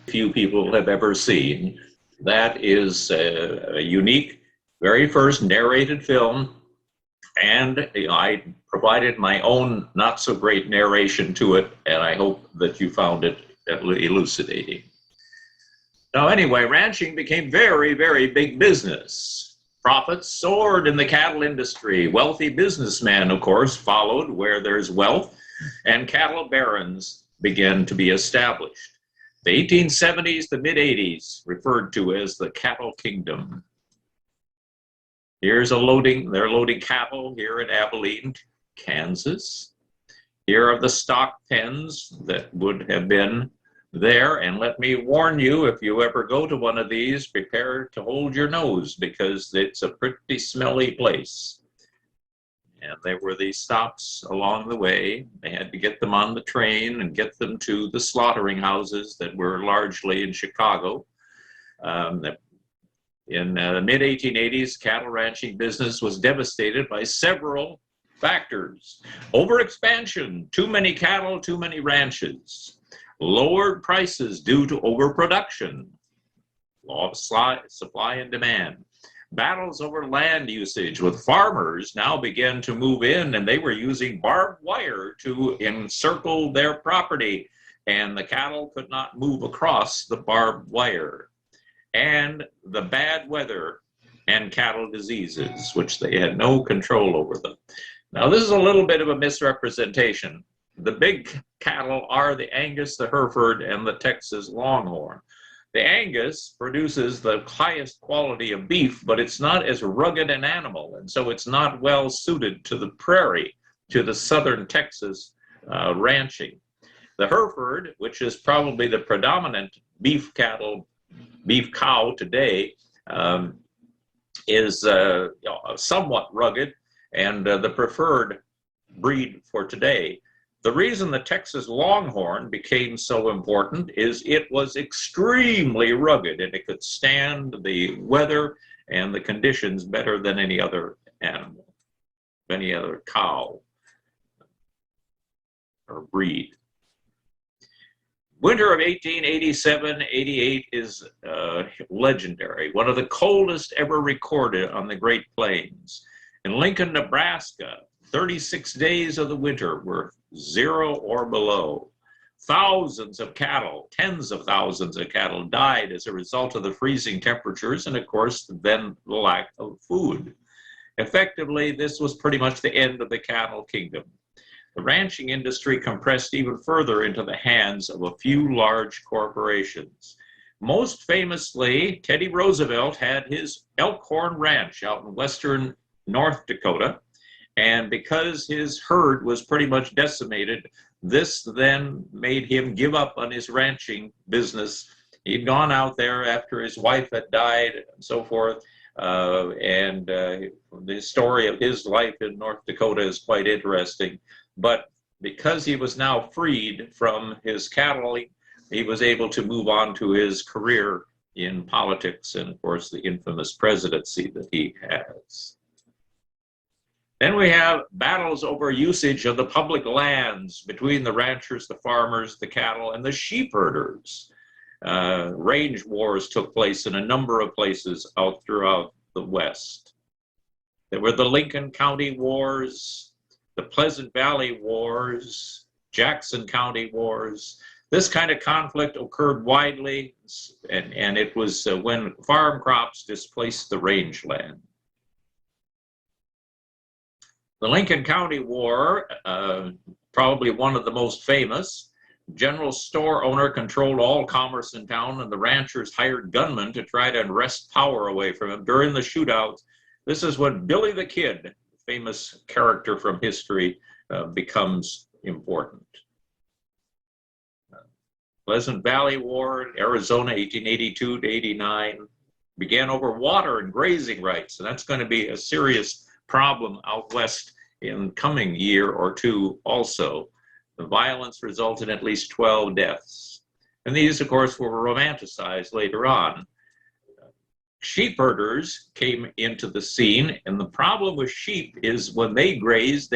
Few people have ever seen. That is a unique, very first narrated film. And I provided my own not so great narration to it, and I hope that you found it elucidating. Now anyway, ranching became very, very big business. Profits soared in the cattle industry. Wealthy businessmen, of course, followed where there's wealth, and cattle barons began to be established. The 1870s to mid-80s, referred to as the Cattle Kingdom. Here's they're loading cattle here in Abilene, Kansas. Here are the stock pens that would have been there. And let me warn you, if you ever go to one of these, prepare to hold your nose because it's a pretty smelly place. And there were these stops along the way. They had to get them on the train and get them to the slaughtering houses that were largely in Chicago. In the mid-1880s, cattle ranching business was devastated by several factors. Overexpansion, too many cattle, too many ranches. Lowered prices due to overproduction. Law of supply and demand. Battles over land usage, with farmers now began to move in, and they were using barbed wire to encircle their property, and the cattle could not move across the barbed wire. And the bad weather and cattle diseases, which they had no control over them. Now, this is a little bit of a misrepresentation. The big cattle are the Angus, the Hereford, and the Texas Longhorn. The Angus produces the highest quality of beef, but it's not as rugged an animal, and so it's not well suited to the prairie, to the southern Texas ranching. The Hereford, which is probably the predominant beef cow today, is somewhat rugged and the preferred breed for today. The reason the Texas Longhorn became so important is it was extremely rugged, and it could stand the weather and the conditions better than any other animal, any other cow or breed. Winter of 1887-88 is legendary, one of the coldest ever recorded on the Great Plains. In Lincoln, Nebraska, 36 days of the winter were 0 or below. Thousands of cattle, tens of thousands of cattle died as a result of the freezing temperatures and, of course, then the lack of food. Effectively, this was pretty much the end of the cattle kingdom. The ranching industry compressed even further into the hands of a few large corporations. Most famously, Teddy Roosevelt had his Elkhorn Ranch out in western North Dakota, and because his herd was pretty much decimated, this then made him give up on his ranching business. He'd gone out there after his wife had died and so forth, and the story of his life in North Dakota is quite interesting. But because he was now freed from his cattle, he was able to move on to his career in politics and, of course, the infamous presidency that he has. Then we have battles over usage of the public lands between the ranchers, the farmers, the cattle, and the sheep herders. Range wars took place in a number of places out throughout the West. There were the Lincoln County Wars, the Pleasant Valley Wars, Jackson County Wars. This kind of conflict occurred widely, and it was when farm crops displaced the rangeland. The Lincoln County War, probably one of the most famous. General store owner controlled all commerce in town, and the ranchers hired gunmen to try to wrest power away from him during the shootouts. This is when Billy the Kid, famous character from history, becomes important. Pleasant Valley War, Arizona, 1882 to 89, began over water and grazing rights, and that's going to be a serious problem out west in coming year or two also. The violence resulted in at least 12 deaths. And these, of course, were romanticized later on. Sheep herders came into the scene, and the problem with sheep is when they graze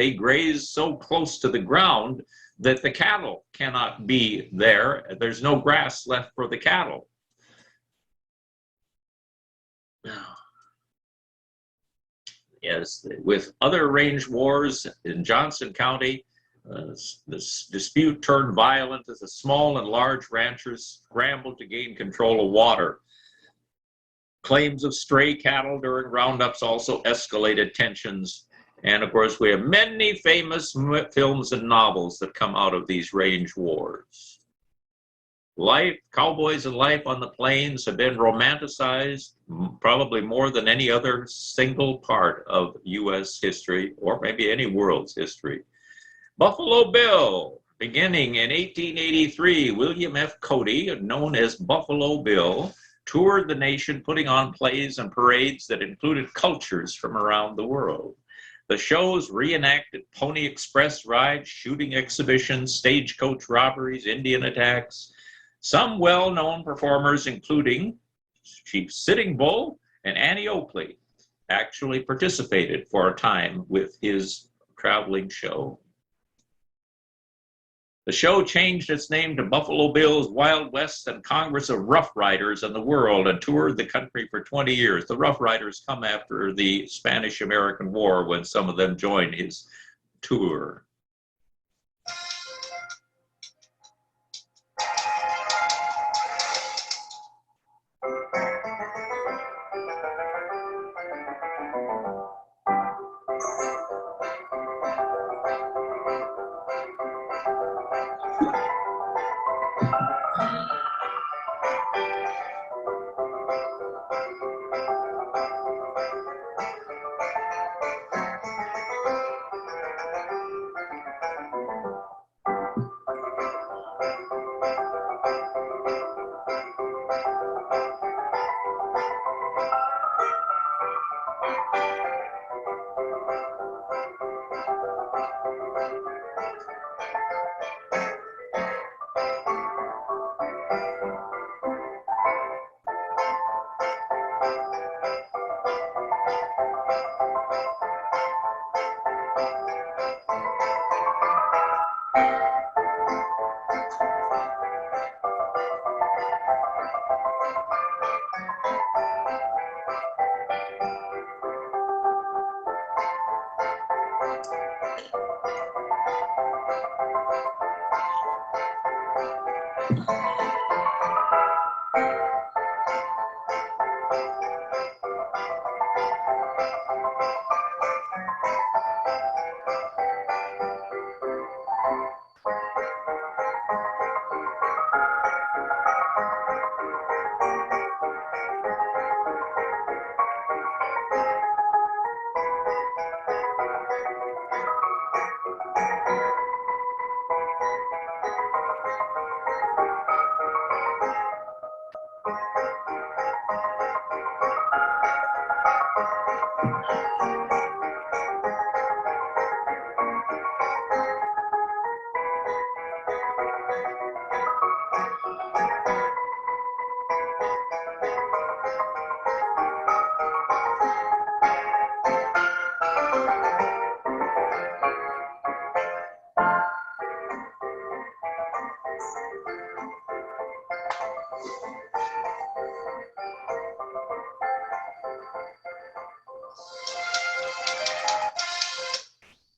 so close to the ground that the cattle cannot be there. There's no grass left for the cattle. Now, yes, with other range wars in Johnson County, this dispute turned violent as the small and large ranchers scrambled to gain control of water. Claims of stray cattle during roundups also escalated tensions. And of course, we have many famous films and novels that come out of these range wars. Cowboys and life on the plains have been romanticized probably more than any other single part of U.S. history, or maybe any world's history. Buffalo Bill, beginning in 1883, William F. Cody, known as Buffalo Bill, toured the nation putting on plays and parades that included cultures from around the world. The shows reenacted Pony Express rides, shooting exhibitions, stagecoach robberies, Indian attacks. Some well-known performers, including Chief Sitting Bull And Annie Oakley actually participated for a time with his traveling show. The show changed its name to Buffalo Bill's Wild West and Congress of Rough Riders in the World and toured the country for 20 years. The Rough Riders come after the Spanish-American War when some of them joined his tour.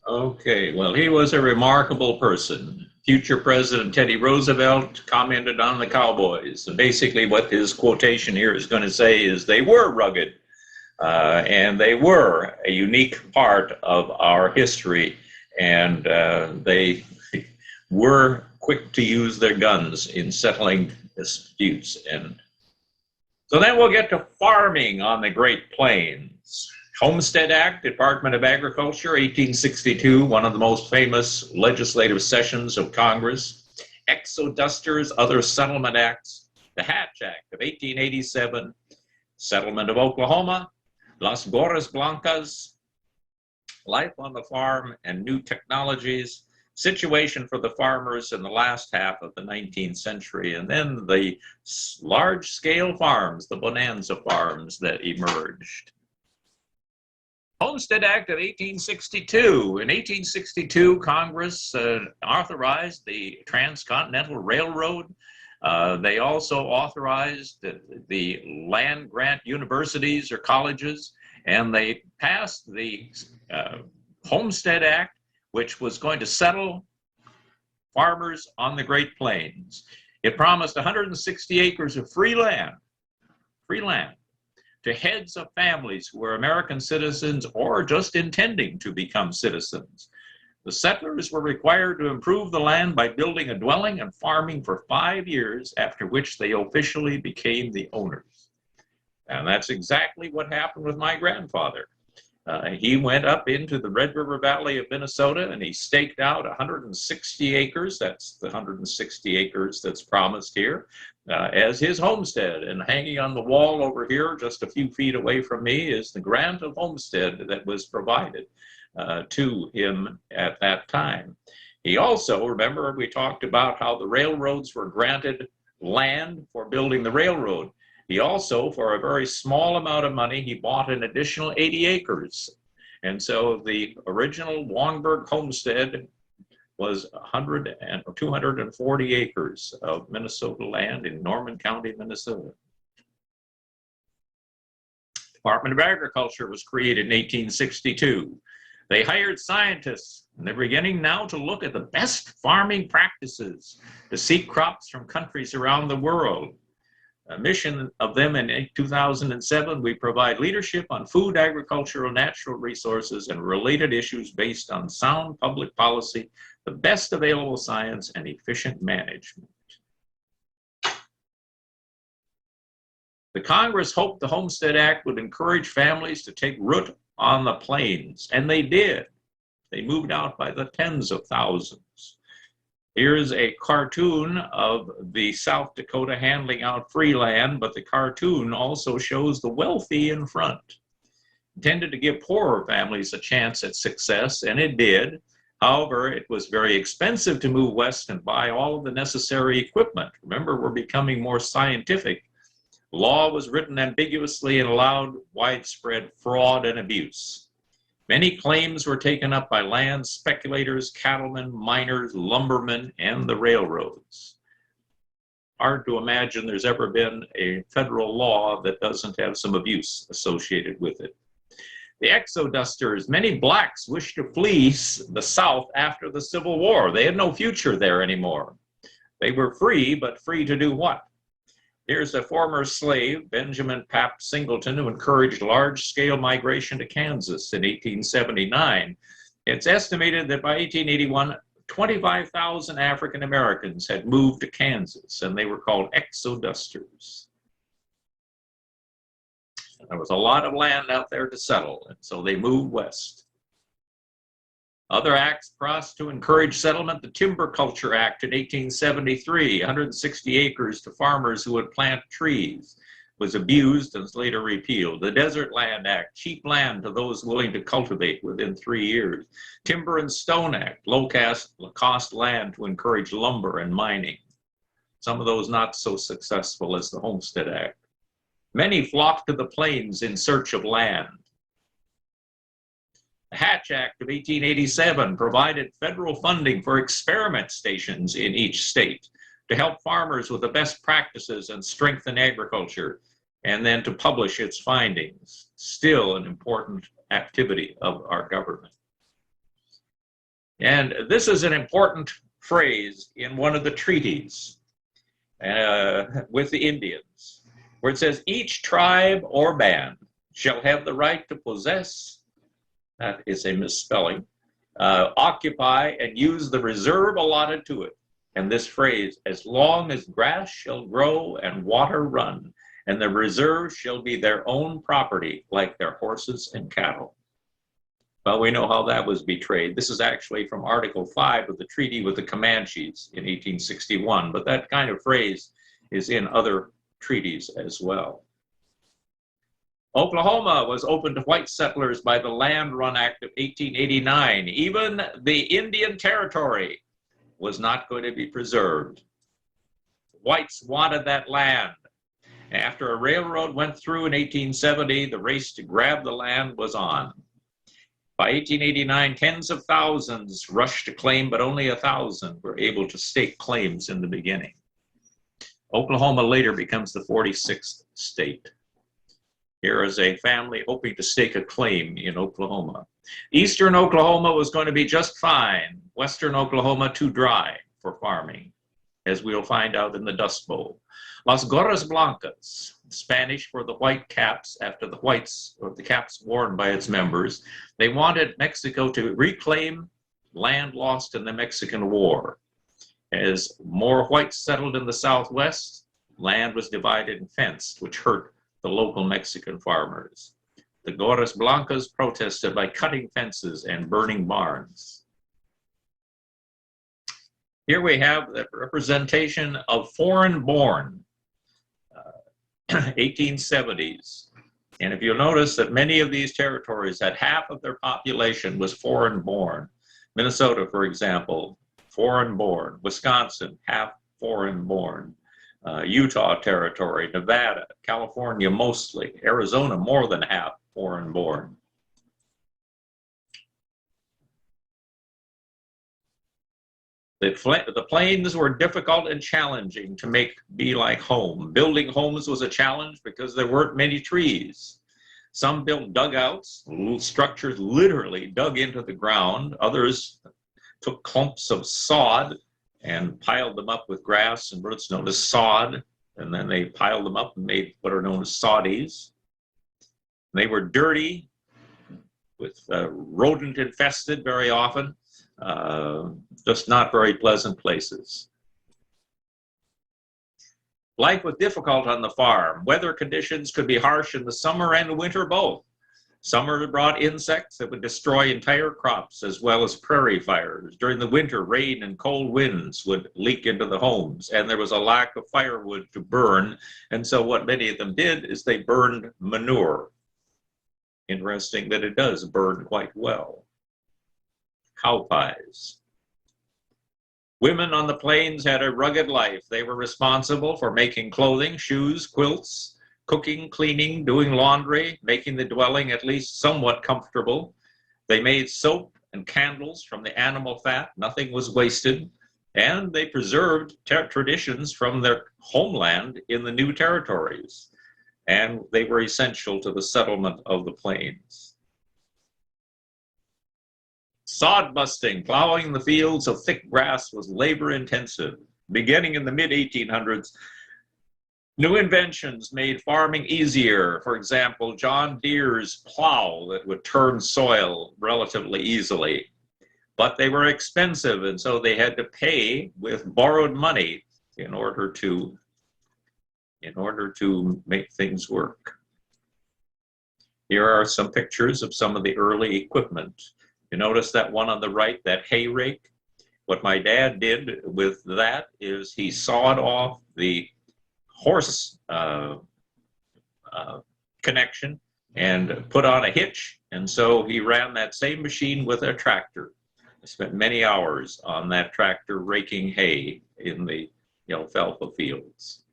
Okay, well, he was a remarkable person. Future President Teddy Roosevelt commented on the cowboys. And basically what his quotation here is going to say is they were rugged, and they were a unique part of our history, and they were quick to use their guns in settling disputes. And so then we'll get to farming on the Great Plains. Homestead Act, Department of Agriculture, 1862, one of the most famous legislative sessions of Congress. Exodusters, other settlement acts. The Hatch Act of 1887, Settlement of Oklahoma, Las Gorras Blancas, Life on the Farm and New Technologies, Situation for the Farmers in the last half of the 19th century, and then the large-scale farms, the bonanza farms that emerged. Homestead Act of 1862. In 1862, Congress authorized the Transcontinental Railroad. They also authorized the land-grant universities or colleges, and they passed the Homestead Act, which was going to settle farmers on the Great Plains. It promised 160 acres of free land, to heads of families who were American citizens or just intending to become citizens. The settlers were required to improve the land by building a dwelling and farming for 5 years, after which they officially became the owners. And that's exactly what happened with my grandfather. He went up into the Red River Valley of Minnesota and he staked out 160 acres. That's the 160 acres that's promised here as his homestead. And hanging on the wall over here, just a few feet away from me, is the grant of homestead that was provided to him at that time. He also, remember, we talked about how the railroads were granted land for building the railroad. He also, for a very small amount of money, he bought an additional 80 acres. And so the original Wangberg homestead was 100 and 240 acres of Minnesota land in Norman County, Minnesota. Department of Agriculture was created in 1862. They hired scientists, and they're beginning now to look at the best farming practices to seek crops from countries around the world. A mission of them in 2007, we provide leadership on food, agricultural, natural resources, and related issues based on sound public policy, the best available science, and efficient management. The Congress hoped the Homestead Act would encourage families to take root on the plains, and they did. They moved out by the tens of thousands. Here's a cartoon of the South Dakota handing out free land, but the cartoon also shows the wealthy in front. Intended to give poorer families a chance at success, and it did. However, it was very expensive to move west and buy all of the necessary equipment. Remember, we're becoming more scientific. Law was written ambiguously and allowed widespread fraud and abuse. Many claims were taken up by land speculators, cattlemen, miners, lumbermen, and the railroads. Hard to imagine there's ever been a federal law that doesn't have some abuse associated with it. The exodusters, many blacks wished to flee the South after the Civil War. They had no future there anymore. They were free, but free to do what? Here's a former slave, Benjamin Pap Singleton, who encouraged large-scale migration to Kansas in 1879. It's estimated that by 1881, 25,000 African Americans had moved to Kansas, and they were called exodusters. There was a lot of land out there to settle, and so they moved west. Other acts passed to encourage settlement. The Timber Culture Act in 1873, 160 acres to farmers who would plant trees, was abused and was later repealed. The Desert Land Act, cheap land to those willing to cultivate within 3 years. Timber and Stone Act, low-cost land to encourage lumber and mining. Some of those not so successful as the Homestead Act. Many flocked to the plains in search of land. The Hatch Act of 1887 provided federal funding for experiment stations in each state to help farmers with the best practices and strengthen agriculture, and then to publish its findings. Still an important activity of our government. And this is an important phrase in one of the treaties with the Indians, where it says, each tribe or band shall have the right to possess, that is a misspelling, occupy and use the reserve allotted to it. And this phrase, as long as grass shall grow and water run, and the reserve shall be their own property, like their horses and cattle. Well, we know how that was betrayed. This is actually from Article 5 of the Treaty with the Comanches in 1861, but that kind of phrase is in other treaties as well. Oklahoma was opened to white settlers by the Land Run Act of 1889. Even the Indian Territory was not going to be preserved. Whites wanted that land. After a railroad went through in 1870, the race to grab the land was on. By 1889, tens of thousands rushed to claim, but only 1,000 were able to stake claims in the beginning. Oklahoma later becomes the 46th state. Here is a family hoping to stake a claim in Oklahoma. Eastern Oklahoma was going to be just fine. Western Oklahoma too dry for farming, as we'll find out in the Dust Bowl. Las Gorras Blancas, Spanish for the white caps after the whites, or the caps worn by its members. They wanted Mexico to reclaim land lost in the Mexican War. As more whites settled in the Southwest, land was divided and fenced, which hurt the local Mexican farmers. The Gorras Blancas protested by cutting fences and burning barns. Here we have the representation of foreign-born, 1870s. And if you'll notice that many of these territories had half of their population was foreign-born. Minnesota, for example, foreign-born. Wisconsin, half foreign-born. Utah Territory, Nevada, California mostly, Arizona more than half foreign born. The plains were difficult and challenging to be like home. Building homes was a challenge because there weren't many trees. Some built dugouts, little structures literally dug into the ground. Others took clumps of sod and piled them up with grass and roots known as sod. And then they piled them up and made what are known as soddies. They were dirty, with rodent infested very often. Just not very pleasant places. Life was difficult on the farm. Weather conditions could be harsh in the summer and the winter both. Summer brought insects that would destroy entire crops, as well as prairie fires. During the winter, rain and cold winds would leak into the homes, and there was a lack of firewood to burn. And so what many of them did is they burned manure. Interesting that it does burn quite well. Cow pies. Women on the plains had a rugged life. They were responsible for making clothing, shoes, quilts, cooking, cleaning, doing laundry, making the dwelling at least somewhat comfortable. They made soap and candles from the animal fat. Nothing was wasted. And they preserved traditions from their homeland in the new territories. And they were essential to the settlement of the plains. Sod busting, plowing the fields of thick grass was labor intensive. Beginning in the mid-1800s, new inventions made farming easier. For example, John Deere's plow that would turn soil relatively easily. But they were expensive, and so they had to pay with borrowed money in order to make things work. Here are some pictures of some of the early equipment. You notice that one on the right, that hay rake? What my dad did with that is he sawed off the horse connection and put on a hitch, and so he ran that same machine with a tractor. I spent many hours on that tractor raking hay in the alfalfa fields.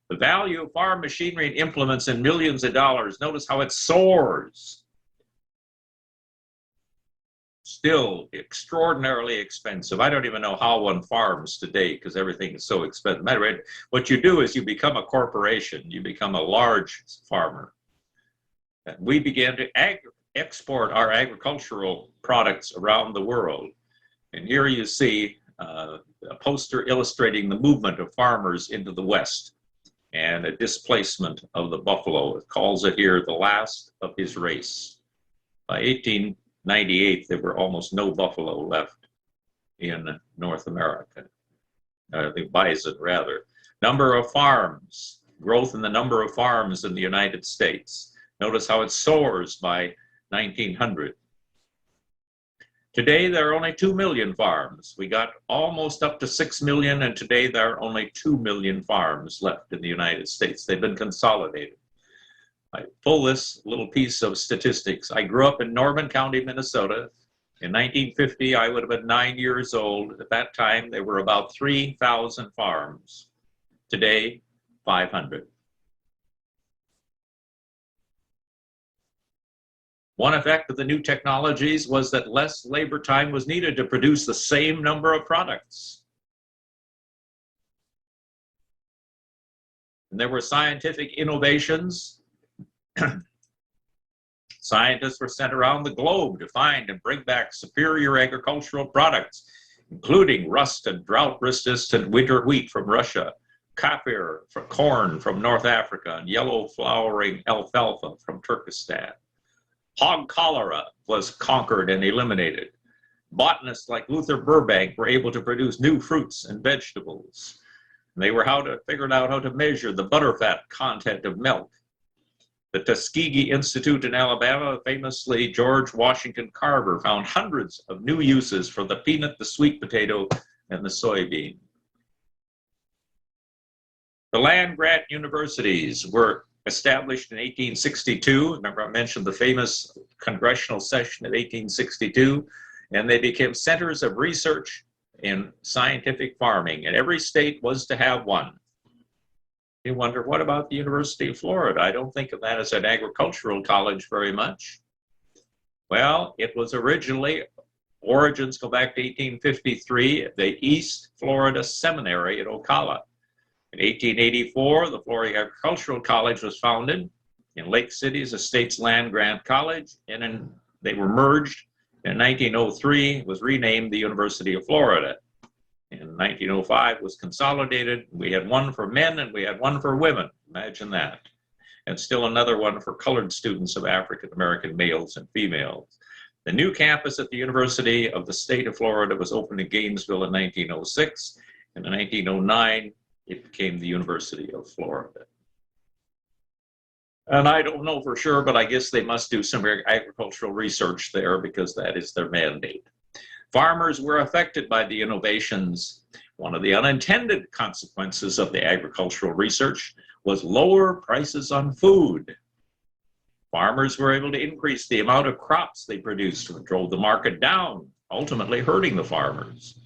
The value of farm machinery and implements in millions of dollars. Notice how it soars. Still extraordinarily expensive. I don't even know how one farms today because everything is so expensive. Matter of fact, what you do is you become a corporation. You become a large farmer. And we began to export our agricultural products around the world. And here you see a poster illustrating the movement of farmers into the West and a displacement of the buffalo. It calls it here the last of his race. By 1898, there were almost no buffalo left in North America, the bison rather. Number of farms, growth in the number of farms in the United States. Notice how it soars by 1900. Today, there are only 2 million farms. We got almost up to 6 million, and today there are only 2 million farms left in the United States. They've been consolidated. I pull this little piece of statistics. I grew up in Norman County, Minnesota. In 1950, I would have been 9 years old. At that time, there were about 3,000 farms. Today, 500. One effect of the new technologies was that less labor time was needed to produce the same number of products. And there were scientific innovations. Scientists were sent around the globe to find and bring back superior agricultural products, including rust and drought-resistant winter wheat from Russia, kefir for corn from North Africa, and yellow flowering alfalfa from Turkestan. Hog cholera was conquered and eliminated. Botanists like Luther Burbank were able to produce new fruits and vegetables. They were figured out how to measure the butterfat content of milk. The Tuskegee Institute in Alabama, famously George Washington Carver, found hundreds of new uses for the peanut, the sweet potato, and the soybean. The land-grant universities were established in 1862. Remember, I mentioned the famous congressional session of 1862, and they became centers of research in scientific farming, and every state was to have one. You wonder, what about the University of Florida? I don't think of that as an agricultural college very much. Well, it was originally, origins go back to 1853, the East Florida Seminary at Ocala. In 1884, the Florida Agricultural College was founded in Lake City as a state's land grant college, and they were merged. In 1903, it was renamed the University of Florida. In 1905, was consolidated. We had one for men and we had one for women. Imagine that. And still another one for colored students of African-American males and females. The new campus at the University of the State of Florida was opened in Gainesville in 1906. And in 1909, it became the University of Florida. And I don't know for sure, but I guess they must do some agricultural research there because that is their mandate. Farmers were affected by the innovations. One of the unintended consequences of the agricultural research was lower prices on food. Farmers were able to increase the amount of crops they produced, which drove the market down, ultimately hurting the farmers.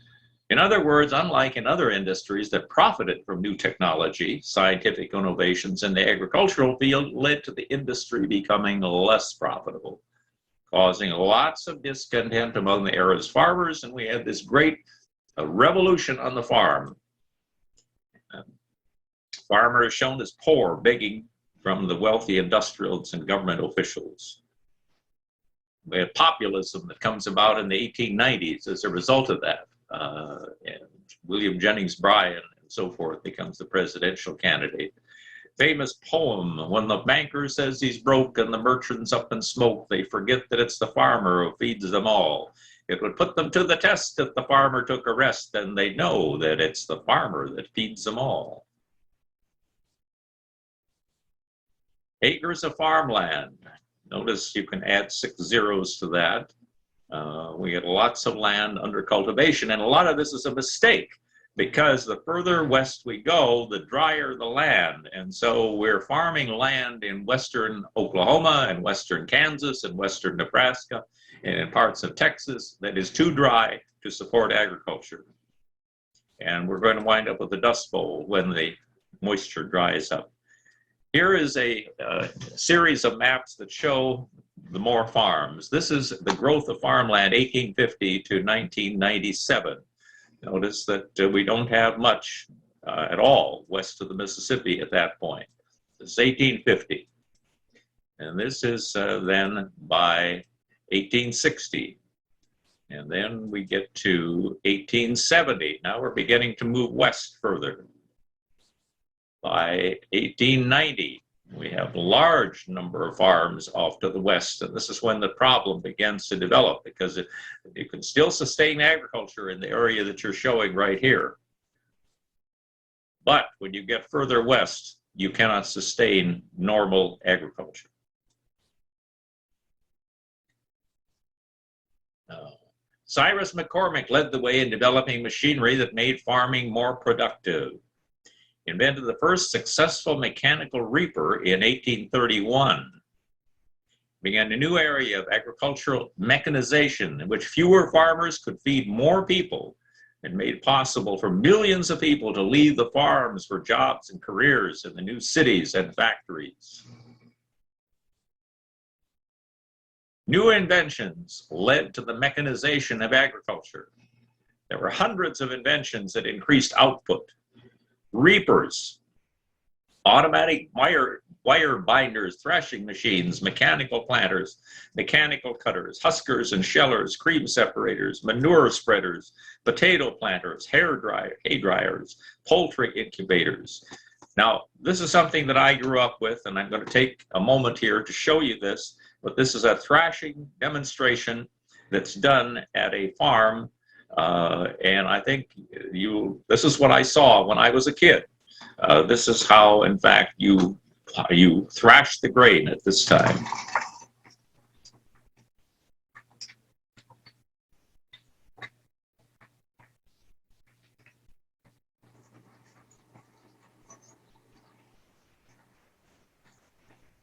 In other words, unlike in other industries that profited from new technology, scientific innovations in the agricultural field led to the industry becoming less profitable, causing lots of discontent among the era's farmers, and we had this great revolution on the farm. Farmers shown as poor, begging from the wealthy industrialists and government officials. We had populism that comes about in the 1890s as a result of that. And William Jennings Bryan and so forth becomes the presidential candidate. Famous poem, when the banker says he's broke and the merchants up in smoke, they forget that it's the farmer who feeds them all. It would put them to the test if the farmer took a rest, and they'd know that it's the farmer that feeds them all. Acres of farmland. Notice you can add 6 zeros to that. We had lots of land under cultivation, and a lot of this is a mistake because the further west we go, the drier the land. And so we're farming land in western Oklahoma and western Kansas and western Nebraska and in parts of Texas that is too dry to support agriculture. And we're going to wind up with a dust bowl when the moisture dries up. Here is a series of maps that show the more farms. This is the growth of farmland 1850 to 1997. Notice that we don't have much at all west of the Mississippi at that point. This is 1850. And this is then by 1860. And then we get to 1870. Now we're beginning to move west further. By 1890, we have a large number of farms off to the west, and this is when the problem begins to develop because you can still sustain agriculture in the area that you're showing right here. But when you get further west, you cannot sustain normal agriculture. Cyrus McCormick led the way in developing machinery that made farming more productive. Invented the first successful mechanical reaper in 1831. Began a new area of agricultural mechanization in which fewer farmers could feed more people and made possible for millions of people to leave the farms for jobs and careers in the new cities and factories. New inventions led to the mechanization of agriculture. There were hundreds of inventions that increased output. Reapers, automatic wire binders, threshing machines, mechanical planters, mechanical cutters, huskers and shellers, cream separators, manure spreaders, potato planters, hay dryers, poultry incubators. Now, this is something that I grew up with, and I'm going to take a moment here to show you this, but this is a thrashing demonstration that's done at a farm. And I think this is what I saw when I was a kid. This is how, in fact, you thrash the grain at this time.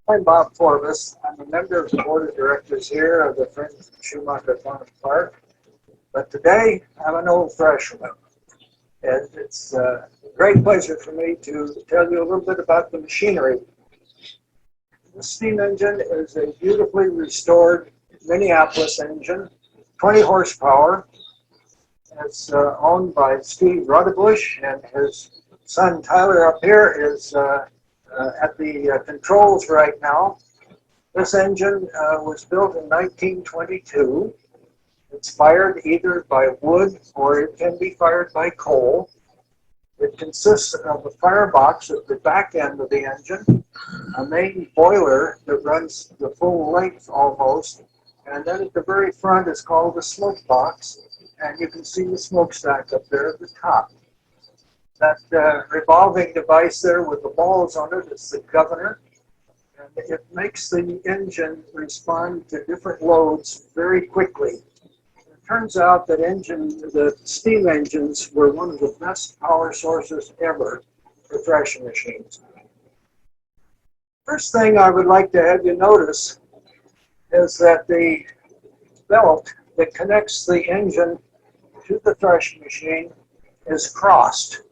I'm Bob Forbes. I'm a member of the board of directors here of the Friends of Schumacher Farm Park. But today, I'm an old freshman. And it's great pleasure for me to tell you a little bit about the machinery. This steam engine is a beautifully restored Minneapolis engine, 20 horsepower. It's owned by Steve Ruddebush, and his son Tyler up here is at the controls right now. This engine was built in 1922. It's fired either by wood or it can be fired by coal. It consists of a firebox at the back end of the engine, a main boiler that runs the full length almost, and then at the very front is called the smoke box, and you can see the smokestack up there at the top. That revolving device there with the balls on it is the governor, and it makes the engine respond to different loads very quickly. It turns out that the steam engines were one of the best power sources ever for threshing machines. First thing I would like to have you notice is that the belt that connects the engine to the threshing machine is crossed.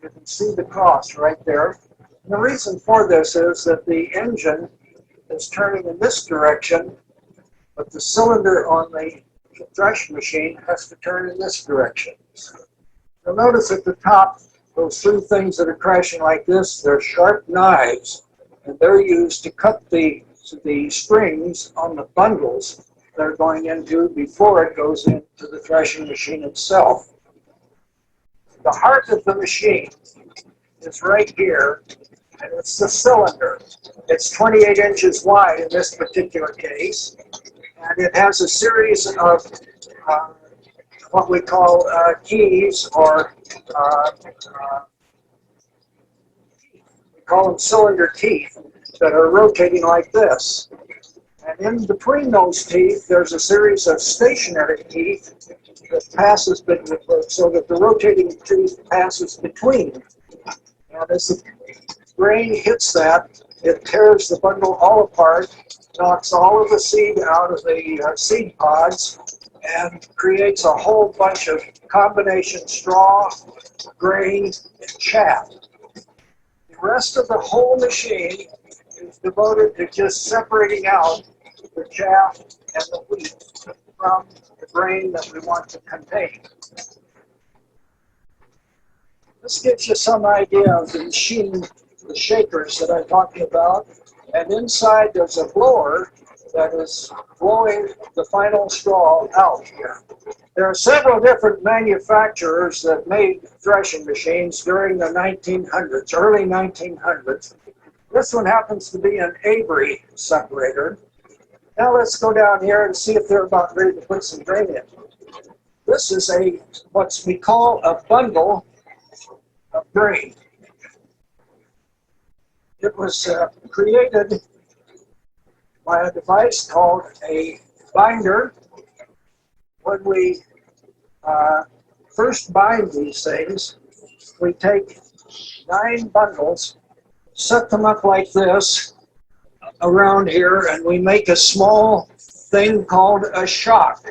You can see the cross right there. And the reason for this is that the engine is turning in this direction, but the cylinder on the threshing machine has to turn in this direction. You'll notice at the top, those three things that are crashing like this, they're sharp knives, and they're used to cut the strings on the bundles they're going into before it goes into the threshing machine itself. The heart of the machine is right here, and it's the cylinder. It's 28 inches wide in this particular case, and it has a series of what we call keys, or we call them cylinder teeth, that are rotating like this. And in between those teeth, there's a series of stationary teeth that passes, so that the rotating tooth passes between. And as the grain hits that, it tears the bundle all apart, knocks all of the seed out of the seed pods, and creates a whole bunch of combination straw, grain, and chaff. The rest of the whole machine is devoted to just separating out the chaff and the wheat from the grain that we want to contain. This gives you some idea of the machine, the shakers that I'm talking about. And inside there's a blower that is blowing the final straw out here. There are several different manufacturers that made threshing machines during the 1900s, early 1900s. This one happens to be an Avery separator. Now let's go down here and see if they're about ready to put some grain in. This is what we call a bundle of grain. It was created by a device called a binder. When we first bind these things, we take 9 bundles, set them up like this around here, and we make a small thing called a shock.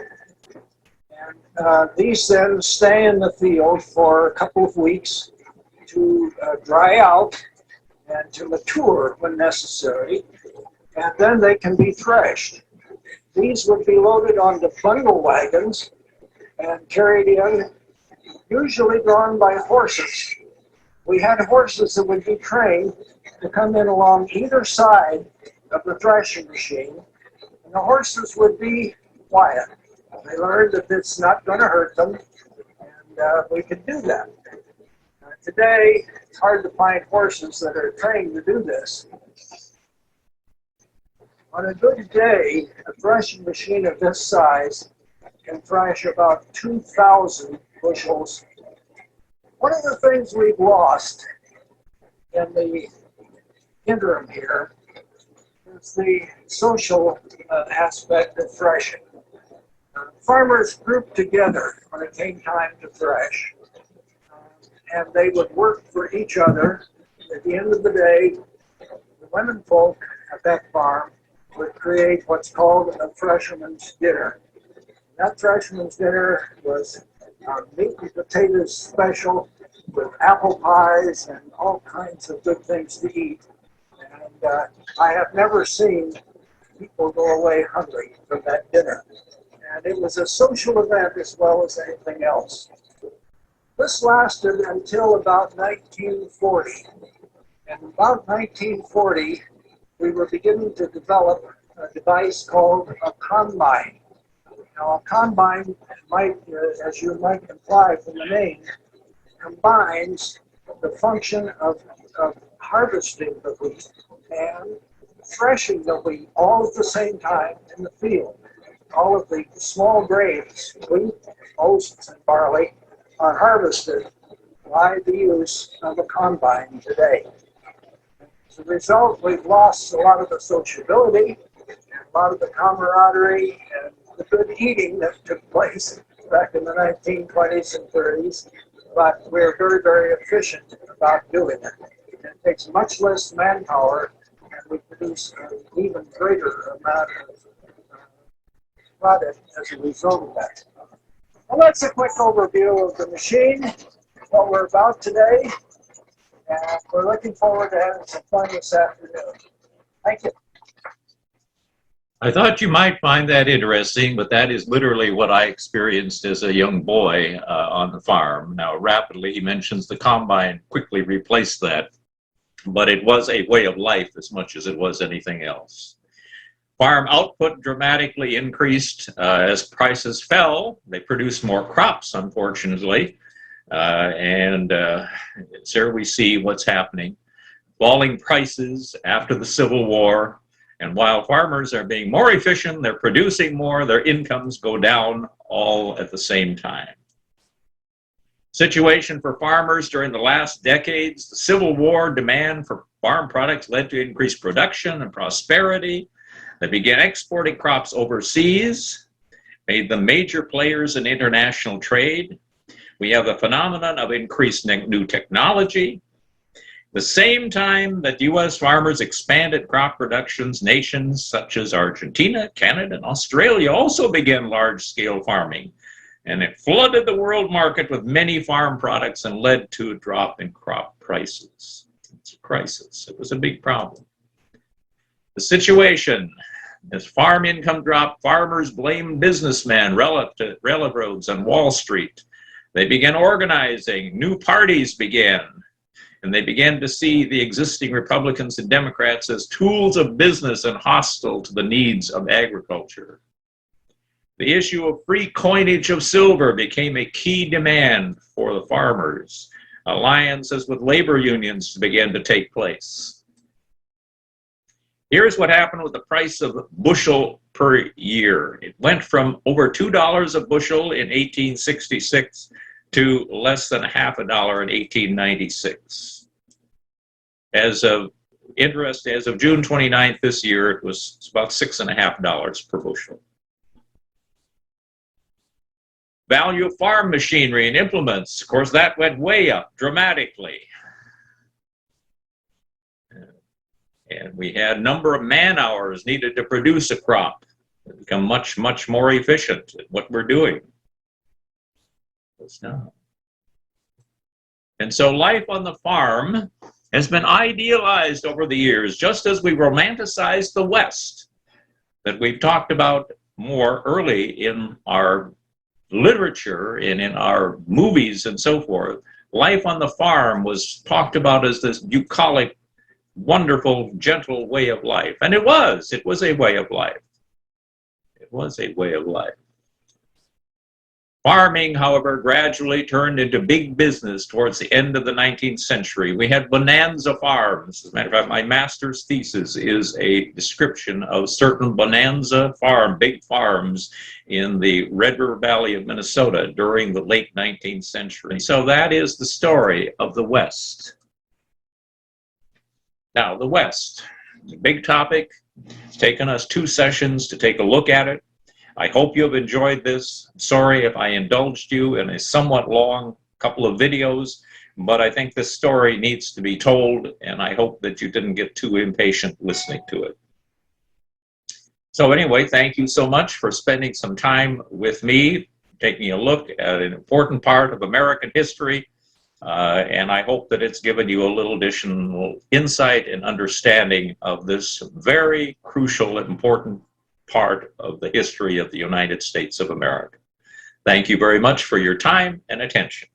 And these then stay in the field for a couple of weeks to dry out and to mature when necessary, and then they can be threshed. These would be loaded onto bundle wagons and carried in, usually drawn by horses. We had horses that would be trained to come in along either side of the threshing machine, and the horses would be quiet. They learned that it's not going to hurt them, and we could do that. Today, it's hard to find horses that are trained to do this. On a good day, a threshing machine of this size can thresh about 2,000 bushels. One of the things we've lost in the interim here is the social aspect of threshing. Farmers grouped together when it came time to thresh, and they would work for each other. At the end of the day, the women folk at that farm would create what's called a thresherman's dinner. That thresherman's dinner was meat and potatoes special, with apple pies and all kinds of good things to eat. And I have never seen people go away hungry from that dinner. And it was a social event as well as anything else. This lasted until about 1940. And about 1940, we were beginning to develop a device called a combine. Now, a combine might, as you might imply from the name, combines the function of harvesting the wheat and threshing the wheat all at the same time in the field. All of the small grains, wheat, oats, and barley, are harvested by the use of a combine today. As a result, we've lost a lot of the sociability, and a lot of the camaraderie, and the good eating that took place back in the 1920s and 30s, but we're very, very efficient about doing it. It takes much less manpower, and we produce an even greater amount of product as a result of that. Well, that's a quick overview of the machine, what we're about today, and we're looking forward to having some fun this afternoon. Thank you. I thought you might find that interesting, but that is literally what I experienced as a young boy on the farm. Now, rapidly, he mentions the combine quickly replaced that, but it was a way of life as much as it was anything else. Farm output dramatically increased as prices fell. They produced more crops, unfortunately, and here we see what's happening. Falling prices after the Civil War. And while farmers are being more efficient, they're producing more, their incomes go down all at the same time. Situation for farmers during the last decades, the Civil War demand for farm products led to increased production and prosperity. They began exporting crops overseas, made them major players in international trade. We have the phenomenon of increased new technology. The same time that U.S. farmers expanded crop productions, nations such as Argentina, Canada, and Australia also began large-scale farming, and it flooded the world market with many farm products and led to a drop in crop prices. It's a crisis. It was a big problem. The situation, as farm income dropped, farmers blamed businessmen, railroads, and Wall Street. They began organizing. New parties began. And they began to see the existing Republicans and Democrats as tools of business and hostile to the needs of agriculture. The issue of free coinage of silver became a key demand for the farmers. Alliances with labor unions began to take place. Here's what happened with the price of bushel per year. It went from over $2 a bushel in 1866 to less than half a dollar in 1896. As of June 29th this year, it was about $6.50 per bushel. Value of farm machinery and implements, of course, that went way up dramatically. And we had number of man hours needed to produce a crop. It become much, much more efficient at what we're doing. It's not. And so life on the farm has been idealized over the years, just as we romanticized the West, that we've talked about more early in our literature and in our movies and so forth. Life on the farm was talked about as this bucolic, wonderful, gentle way of life. And it was a way of life. It was a way of life. Farming, however, gradually turned into big business towards the end of the 19th century. We had bonanza farms. As a matter of fact, my master's thesis is a description of certain bonanza big farms in the Red River Valley of Minnesota during the late 19th century. So that is the story of the West. Now, the West, a big topic. It's taken us 2 sessions to take a look at it. I hope you have enjoyed this. Sorry if I indulged you in a somewhat long couple of videos, but I think this story needs to be told, and I hope that you didn't get too impatient listening to it. So anyway, thank you so much for spending some time with me, taking a look at an important part of American history. And I hope that it's given you a little additional insight and understanding of this very crucial and important part of the history of the United States of America. Thank you very much for your time and attention.